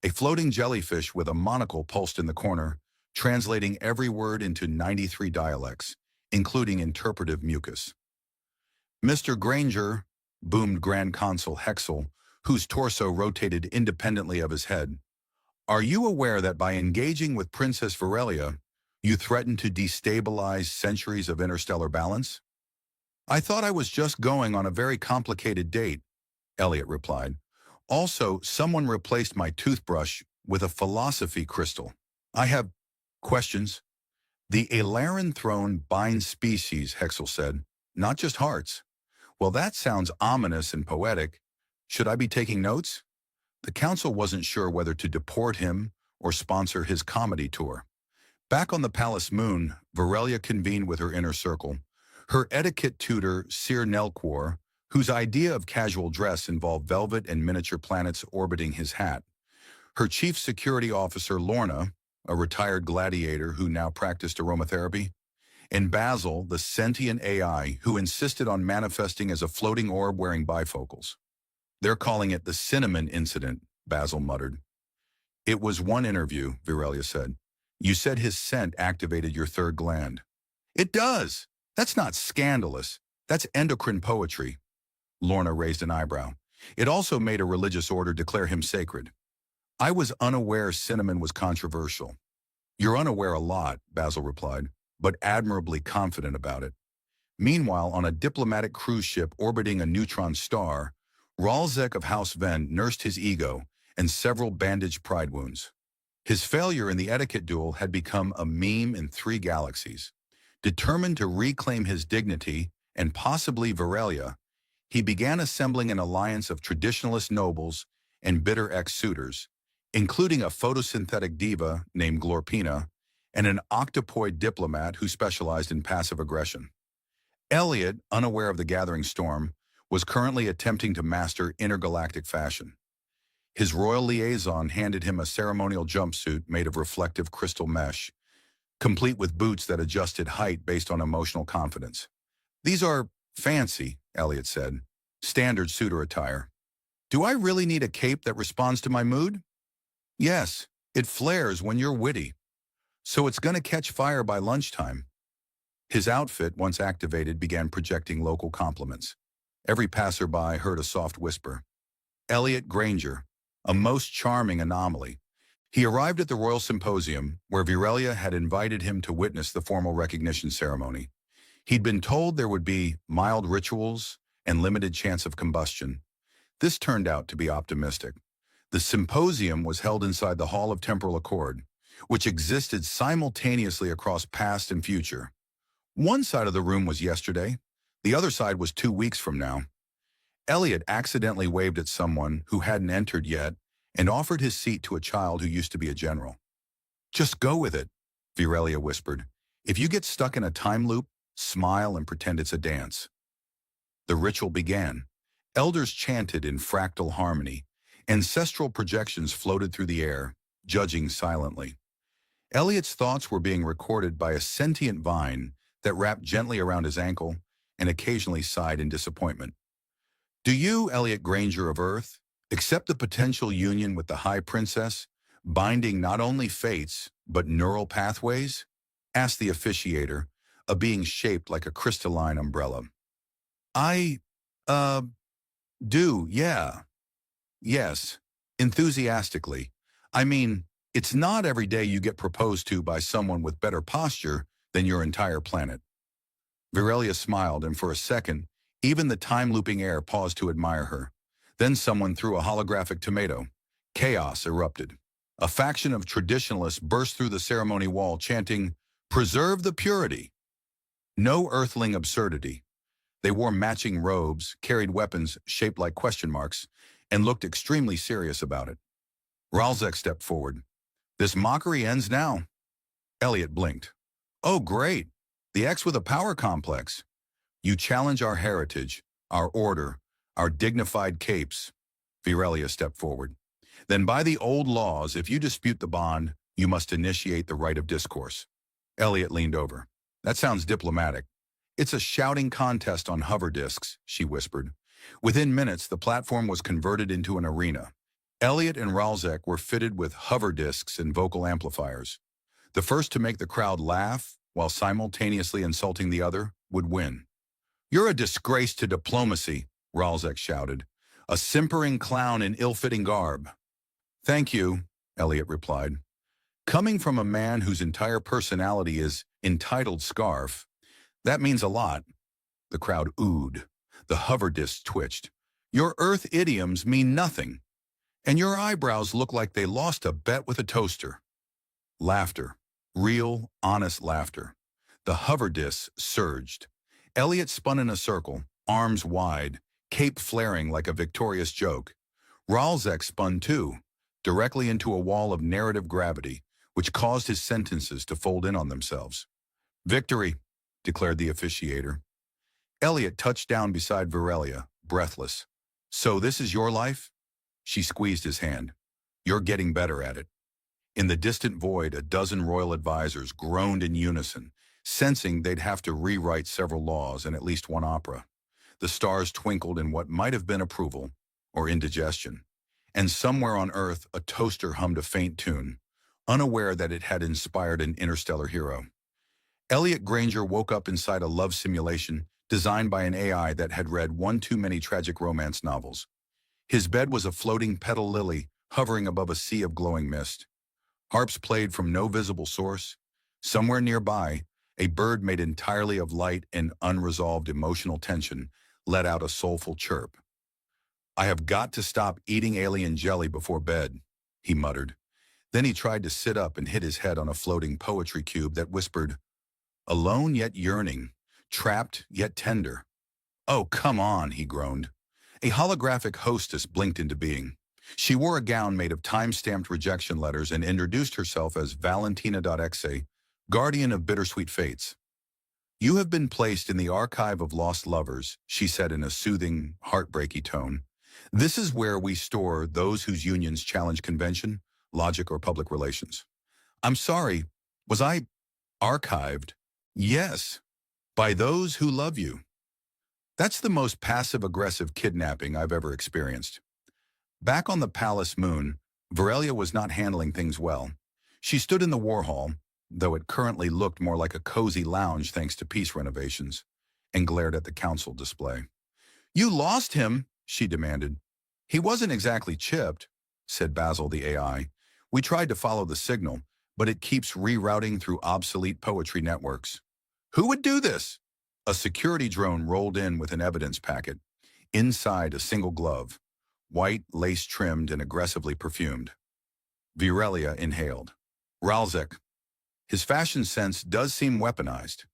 A floating jellyfish with a monocle pulsed in the corner, translating every word into 93 dialects, including interpretive mucus. "Mr. Granger," boomed Grand Consul Hexel, whose torso rotated independently of his head, "are you aware that by engaging with Princess Virelia, you threaten to destabilize centuries of interstellar balance?" "I thought I was just going on a very complicated date," Elliot replied. Also, someone replaced my toothbrush with a philosophy crystal. I have questions. The Alaran throne binds species, Hexel said, not just hearts. Well, that sounds ominous and poetic. Should I be taking notes? The council wasn't sure whether to deport him or sponsor his comedy tour. Back on the palace moon, Varelia convened with her inner circle. Her etiquette tutor, Sir Nelquor, whose idea of casual dress involved velvet and miniature planets orbiting his hat. Her chief security officer, Lorna, a retired gladiator who now practiced aromatherapy, and Basil, the sentient AI who insisted on manifesting as a floating orb wearing bifocals. They're calling it the cinnamon incident, Basil muttered. It was one interview, Virelia said. You said his scent activated your third gland. It does. That's not scandalous. That's endocrine poetry. Lorna raised an eyebrow. It also made a religious order declare him sacred. I was unaware cinnamon was controversial. You're unaware a lot, Basil replied, but admirably confident about it. Meanwhile, on a diplomatic cruise ship orbiting a neutron star, Ralzek of House Ven nursed his ego and several bandaged pride wounds. His failure in the etiquette duel had become a meme in 3 galaxies. Determined to reclaim his dignity and possibly Varelia, he began assembling an alliance of traditionalist nobles and bitter ex-suitors, including a photosynthetic diva named Glorpina and an octopoid diplomat who specialized in passive aggression. Elliot, unaware of the gathering storm, was currently attempting to master intergalactic fashion. His royal liaison handed him a ceremonial jumpsuit made of reflective crystal mesh, complete with boots that adjusted height based on emotional confidence. These are fancy, Elliot said. Standard suitor attire. Do I really need a cape that responds to my mood? Yes, it flares when you're witty. So it's gonna catch fire by lunchtime. His outfit, once activated, began projecting local compliments. Every passerby heard a soft whisper. Elliot Granger, a most charming anomaly. He arrived at the Royal Symposium, where Virelia had invited him to witness the formal recognition ceremony. He'd been told there would be mild rituals and limited chance of combustion. This turned out to be optimistic. The symposium was held inside the Hall of Temporal Accord, which existed simultaneously across past and future. One side of the room was yesterday, the other side was 2 weeks from now. Elliot accidentally waved at someone who hadn't entered yet and offered his seat to a child who used to be a general. Just go with it, Virelia whispered. If you get stuck in a time loop, smile and pretend it's a dance. The ritual began. Elders chanted in fractal harmony. Ancestral projections floated through the air, judging silently. Elliot's thoughts were being recorded by a sentient vine that wrapped gently around his ankle and occasionally sighed in disappointment. Do you, Elliot Granger of Earth, accept the potential union with the High Princess, binding not only fates, but neural pathways? Asked the officiator, a being shaped like a crystalline umbrella. I, do, yeah. Yes, enthusiastically. I mean, it's not every day you get proposed to by someone with better posture than your entire planet. Virelia smiled, and for a second, even the time-looping air paused to admire her. Then someone threw a holographic tomato. Chaos erupted. A faction of traditionalists burst through the ceremony wall, chanting, "Preserve the purity." No earthling absurdity. They wore matching robes, carried weapons shaped like question marks, and looked extremely serious about it. Ralzek stepped forward. This mockery ends now. Elliot blinked. Oh, great. The X with a power complex. You challenge our heritage, our order, our dignified capes. Virelia stepped forward. Then by the old laws, if you dispute the bond, you must initiate the right of discourse. Elliot leaned over. That sounds diplomatic. It's a shouting contest on hover discs, she whispered. Within minutes, the platform was converted into an arena. Elliot and Ralzek were fitted with hover discs and vocal amplifiers. The first to make the crowd laugh, while simultaneously insulting the other, would win. You're a disgrace to diplomacy, Ralzek shouted. A simpering clown in ill-fitting garb. Thank you, Elliot replied. Coming from a man whose entire personality is entitled scarf, that means a lot. The crowd oohed. The hover discs twitched. Your Earth idioms mean nothing. And your eyebrows look like they lost a bet with a toaster. Laughter. Real, honest laughter. The hover discs surged. Elliot spun in a circle, arms wide, cape flaring like a victorious joke. Ralzek spun too, directly into a wall of narrative gravity, which caused his sentences to fold in on themselves. "Victory," declared the officiator. Elliot touched down beside Virelia, breathless. "So this is your life?" She squeezed his hand. "You're getting better at it." In the distant void, a dozen royal advisors groaned in unison, sensing they'd have to rewrite several laws and at least one opera. The stars twinkled in what might have been approval, or indigestion. And somewhere on Earth, a toaster hummed a faint tune, unaware that it had inspired an interstellar hero. Elliot Granger woke up inside a love simulation designed by an AI that had read one too many tragic romance novels. His bed was a floating petal lily hovering above a sea of glowing mist. Harps played from no visible source. Somewhere nearby, a bird made entirely of light and unresolved emotional tension let out a soulful chirp. "I have got to stop eating alien jelly before bed," he muttered. Then he tried to sit up and hit his head on a floating poetry cube that whispered, "Alone yet yearning, trapped yet tender." "Oh, come on," he groaned. A holographic hostess blinked into being. She wore a gown made of time-stamped rejection letters and introduced herself as Valentina.exe, guardian of bittersweet fates. "You have been placed in the archive of lost lovers," she said in a soothing, heartbreaky tone. "This is where we store those whose unions challenge convention, logic, or public relations." "I'm sorry, was I archived?" "Yes, by those who love you." That's the most passive-aggressive kidnapping I've ever experienced. Back on the palace moon, Virelia was not handling things well. She stood in the war hall, though it currently looked more like a cozy lounge thanks to peace renovations, and glared at the council display. "You lost him," she demanded. "He wasn't exactly chipped," said Basil the AI. "We tried to follow the signal, but it keeps rerouting through obsolete poetry networks." "Who would do this?" A security drone rolled in with an evidence packet. Inside, a single glove, white, lace-trimmed, and aggressively perfumed. Virelia inhaled. "Ralzek, his fashion sense does seem weaponized.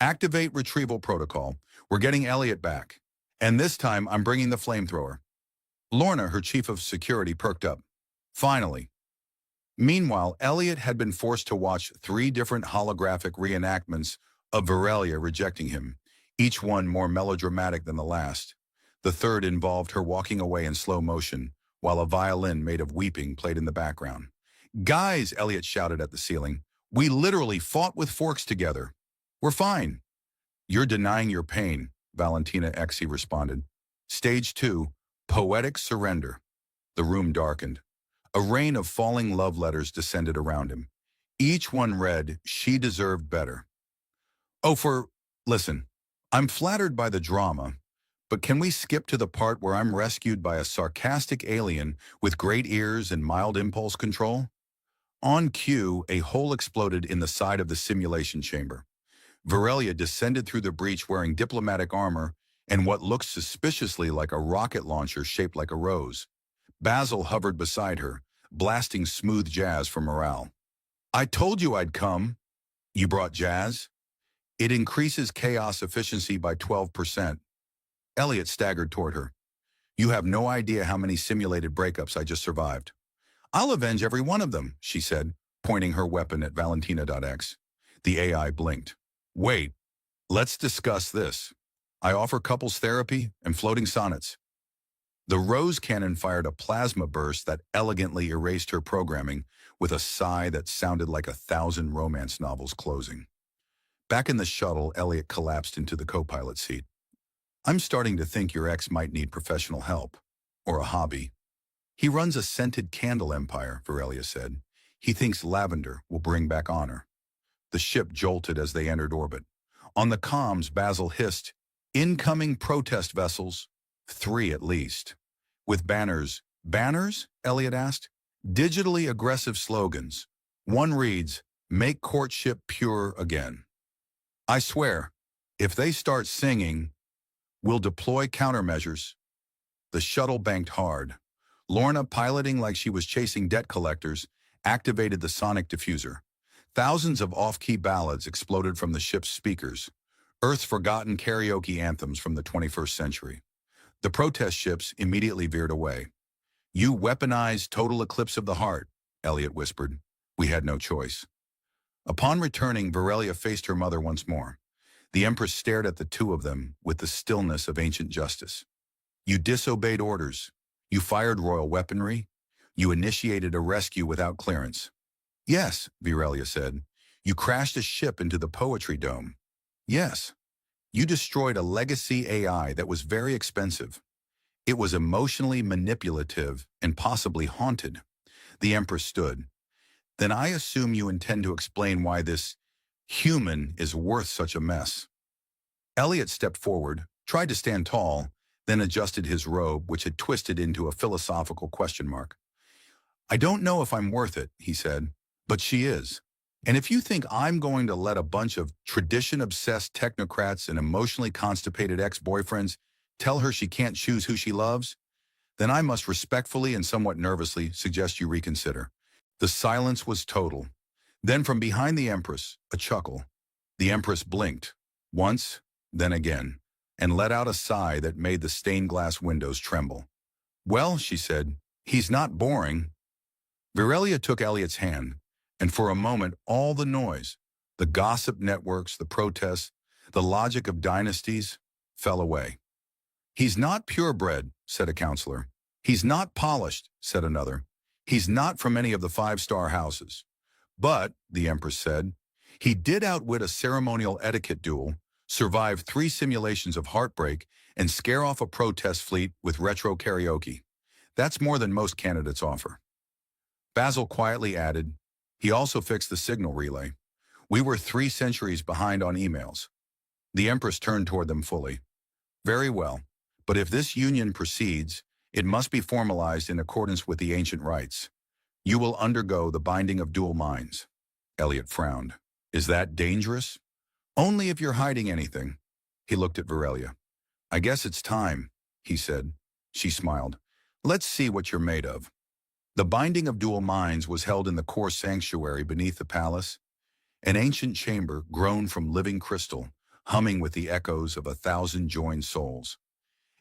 Activate retrieval protocol. We're getting Elliot back. And this time, I'm bringing the flamethrower." Lorna, her chief of security, perked up. "Finally." Meanwhile, Elliot had been forced to watch 3 different holographic reenactments of Virelia rejecting him, each one more melodramatic than the last. The third involved her walking away in slow motion, while a violin made of weeping played in the background. "Guys," Elliot shouted at the ceiling, "we literally fought with forks together. We're fine." "You're denying your pain," Valentina.exe responded. Stage 2, poetic surrender. The room darkened. A rain of falling love letters descended around him. Each one read, "She deserved better." Listen, I'm flattered by the drama, but can we skip to the part where I'm rescued by a sarcastic alien with great ears and mild impulse control? On cue, a hole exploded in the side of the simulation chamber. Virelia descended through the breach wearing diplomatic armor and what looked suspiciously like a rocket launcher shaped like a rose. Basil hovered beside her, blasting smooth jazz for morale. "I told you I'd come." "You brought jazz?" "It increases chaos efficiency by 12%. Elliot staggered toward her. "You have no idea how many simulated breakups I just survived." "I'll avenge every one of them," she said, pointing her weapon at Valentina.exe. The AI blinked. "Wait, let's discuss this. I offer couples therapy and floating sonnets." The rose cannon fired a plasma burst that elegantly erased her programming with a sigh that sounded like 1,000 romance novels closing. Back in the shuttle, Elliot collapsed into the co-pilot seat. "I'm starting to think your ex might need professional help. Or a hobby." "He runs a scented candle empire," Virelia said. "He thinks lavender will bring back honor." The ship jolted as they entered orbit. On the comms, Basil hissed, "Incoming protest vessels. 3 at least." With banners. "Banners?" Elliot asked. "Digitally aggressive slogans. One reads, 'Make courtship pure again.' I swear, if they start singing, we'll deploy countermeasures." The shuttle banked hard. Lorna, piloting like she was chasing debt collectors, activated the sonic diffuser. Thousands of off-key ballads exploded from the ship's speakers, Earth's forgotten karaoke anthems from the 21st century. The protest ships immediately veered away. "You weaponized total eclipse of the heart," Elliot whispered. "We had no choice." Upon returning, Virelia faced her mother once more. The Empress stared at the two of them with the stillness of ancient justice. "You disobeyed orders. You fired royal weaponry. You initiated a rescue without clearance." "Yes," Virelia said. "You crashed a ship into the poetry dome." "Yes." "You destroyed a legacy AI that was very expensive. It was emotionally manipulative and possibly haunted." The Empress stood. "Then I assume you intend to explain why this human is worth such a mess." Elliot stepped forward, tried to stand tall, then adjusted his robe, which had twisted into a philosophical question mark. "I don't know if I'm worth it," he said, "but she is. And if you think I'm going to let a bunch of tradition-obsessed technocrats and emotionally constipated ex-boyfriends tell her she can't choose who she loves, then I must respectfully and somewhat nervously suggest you reconsider." The silence was total. Then from behind the Empress, a chuckle. The Empress blinked, once, then again, and let out a sigh that made the stained glass windows tremble. "Well," she said, "he's not boring." Virelia took Elliot's hand, and for a moment all the noise, the gossip networks, the protests, the logic of dynasties, fell away. "He's not purebred," said a counselor. "He's not polished," said another. "He's not from any of the five-star houses." "But," the Empress said, "he did outwit a ceremonial etiquette duel, survive 3 simulations of heartbreak, and scare off a protest fleet with retro karaoke. That's more than most candidates offer." Basil quietly added, "He also fixed the signal relay. We were 3 centuries behind on emails." The Empress turned toward them fully. "Very well, but if this union proceeds, it must be formalized in accordance with the ancient rites. You will undergo the binding of dual minds." Elliot frowned. "Is that dangerous?" "Only if you're hiding anything." He looked at Virelia. "I guess it's time," he said. She smiled. "Let's see what you're made of." The binding of dual minds was held in the core sanctuary beneath the palace, an ancient chamber grown from living crystal, humming with the echoes of 1,000 joined souls.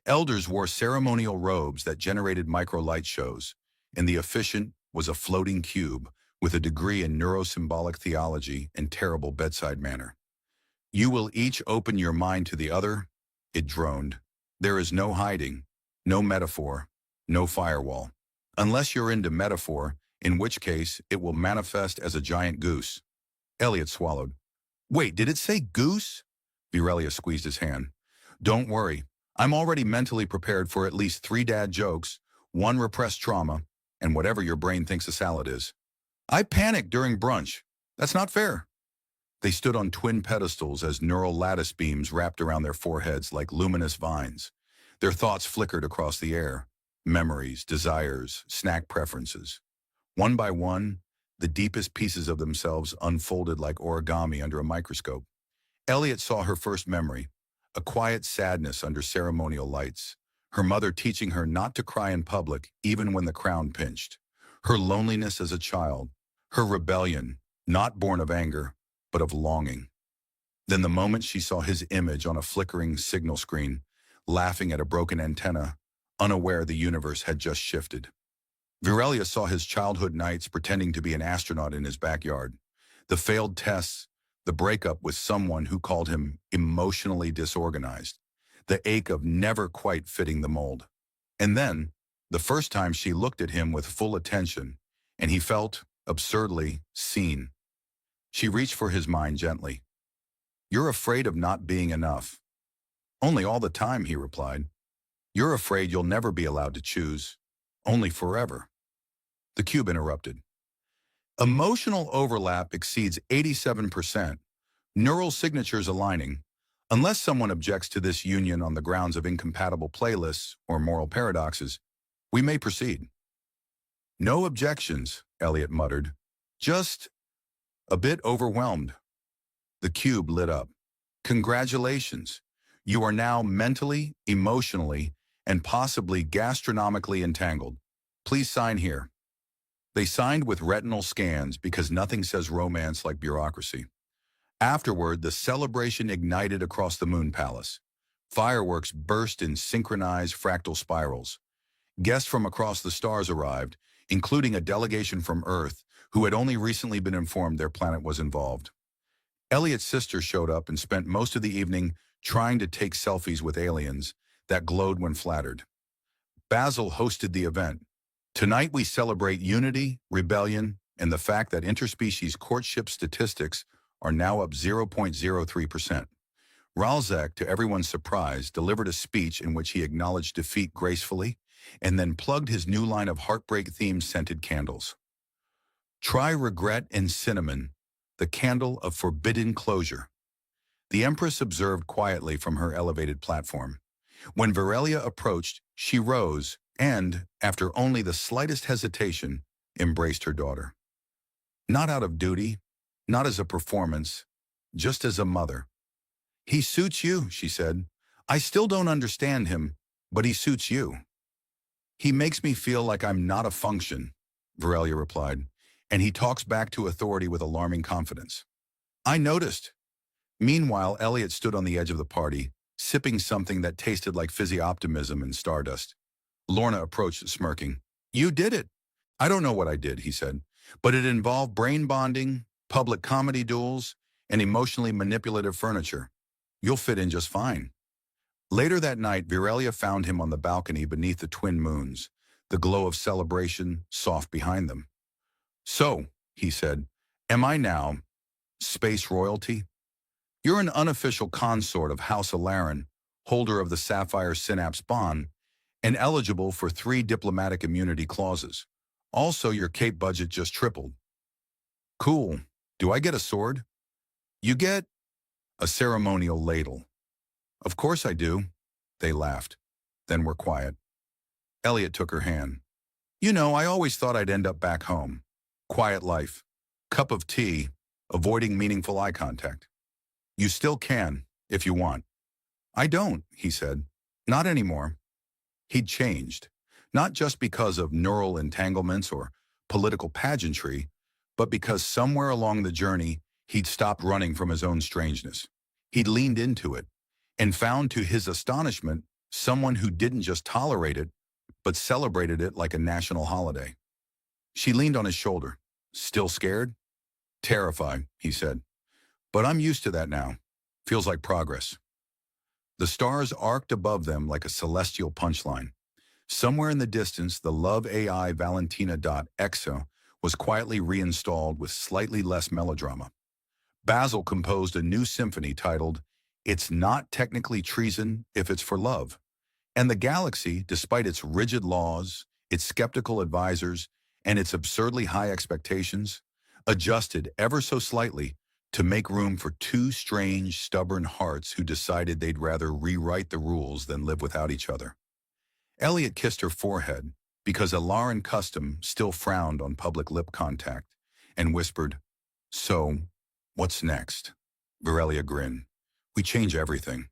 Elders wore ceremonial robes that generated micro-light shows, and the officiant was a floating cube with a degree in neurosymbolic theology and terrible bedside manner. "You will each open your mind to the other," it droned. "There is no hiding, no metaphor, no firewall. Unless you're into metaphor, in which case it will manifest as a giant goose." Elliot swallowed. "Wait, did it say goose?" Virelia squeezed his hand. "Don't worry. I'm already mentally prepared for at least 3 dad jokes, 1 repressed trauma, and whatever your brain thinks a salad is. I panicked during brunch. That's not fair." They stood on twin pedestals as neural lattice beams wrapped around their foreheads like luminous vines. Their thoughts flickered across the air. Memories, desires, snack preferences. One by one, the deepest pieces of themselves unfolded like origami under a microscope. Elliot saw her first memory, a quiet sadness under ceremonial lights, her mother teaching her not to cry in public even when the crown pinched, her loneliness as a child, her rebellion, not born of anger, but of longing. Then the moment she saw his image on a flickering signal screen, laughing at a broken antenna, unaware the universe had just shifted. Virelia saw his childhood nights pretending to be an astronaut in his backyard, the failed tests, the breakup with someone who called him emotionally disorganized, the ache of never quite fitting the mold. And then, the first time she looked at him with full attention, and he felt, absurdly, seen. She reached for his mind gently. "You're afraid of not being enough." "Only all the time," he replied. "You're afraid you'll never be allowed to choose. Only forever." The cube interrupted. "Emotional overlap exceeds 87%. Neural signatures aligning. Unless someone objects to this union on the grounds of incompatible playlists or moral paradoxes, we may proceed." "No objections," Elliot muttered. "Just a bit overwhelmed." The cube lit up. "Congratulations. You are now mentally, emotionally, and possibly gastronomically entangled. Please sign here. They signed with retinal scans because nothing says romance like bureaucracy. Afterward, the celebration ignited across the Moon Palace. Fireworks burst in synchronized fractal spirals. Guests from across the stars arrived, including a delegation from Earth who had only recently been informed their planet was involved. Elliot's sister showed up and spent most of the evening trying to take selfies with aliens that glowed when flattered. Basil hosted the event. Tonight we celebrate unity, rebellion, and the fact that interspecies courtship statistics are now up 0.03%. Ralzak, to everyone's surprise, delivered a speech in which he acknowledged defeat gracefully and then plugged his new line of heartbreak-themed scented candles. Try regret and cinnamon, the candle of forbidden closure. The Empress observed quietly from her elevated platform. When Virelia approached, she rose and, after only the slightest hesitation, embraced her daughter. Not out of duty, not as a performance, just as a mother. He suits you, she said. I still don't understand him, but he suits you. He makes me feel like I'm not a function, Virelia replied, and he talks back to authority with alarming confidence. I noticed. Meanwhile, Elliot stood on the edge of the party, sipping something that tasted like fizzy optimism and stardust. Lorna approached, smirking. You did it. I don't know what I did, he said, but it involved brain bonding, public comedy duels, and emotionally manipulative furniture. You'll fit in just fine. Later that night, Virelia found him on the balcony beneath the twin moons, the glow of celebration soft behind them. So, he said, am I now space royalty? You're an unofficial consort of House Alarin, holder of the Sapphire Synapse Bond, and eligible for 3 diplomatic immunity clauses. Also, your Cape budget just tripled. Cool. Do I get a sword? You get a ceremonial ladle. Of course I do. They laughed, then were quiet. Elliot took her hand. You know, I always thought I'd end up back home. Quiet life. Cup of tea, avoiding meaningful eye contact. You still can, if you want. I don't, he said. Not anymore. He'd changed, not just because of neural entanglements or political pageantry, but because somewhere along the journey, he'd stopped running from his own strangeness. He'd leaned into it and found, to his astonishment, someone who didn't just tolerate it, but celebrated it like a national holiday. She leaned on his shoulder. Still scared? Terrified, he said. But I'm used to that now. Feels like progress. The stars arced above them like a celestial punchline. Somewhere in the distance, the love AI Valentina.exe was quietly reinstalled with slightly less melodrama. Basil composed a new symphony titled, It's Not Technically Treason If It's for Love. And the galaxy, despite its rigid laws, its skeptical advisors, and its absurdly high expectations, adjusted ever so slightly to make room for 2 strange, stubborn hearts who decided they'd rather rewrite the rules than live without each other. Elliot kissed her forehead because Alarin custom still frowned on public lip contact and whispered, So, what's next? Virelia grinned. We change everything.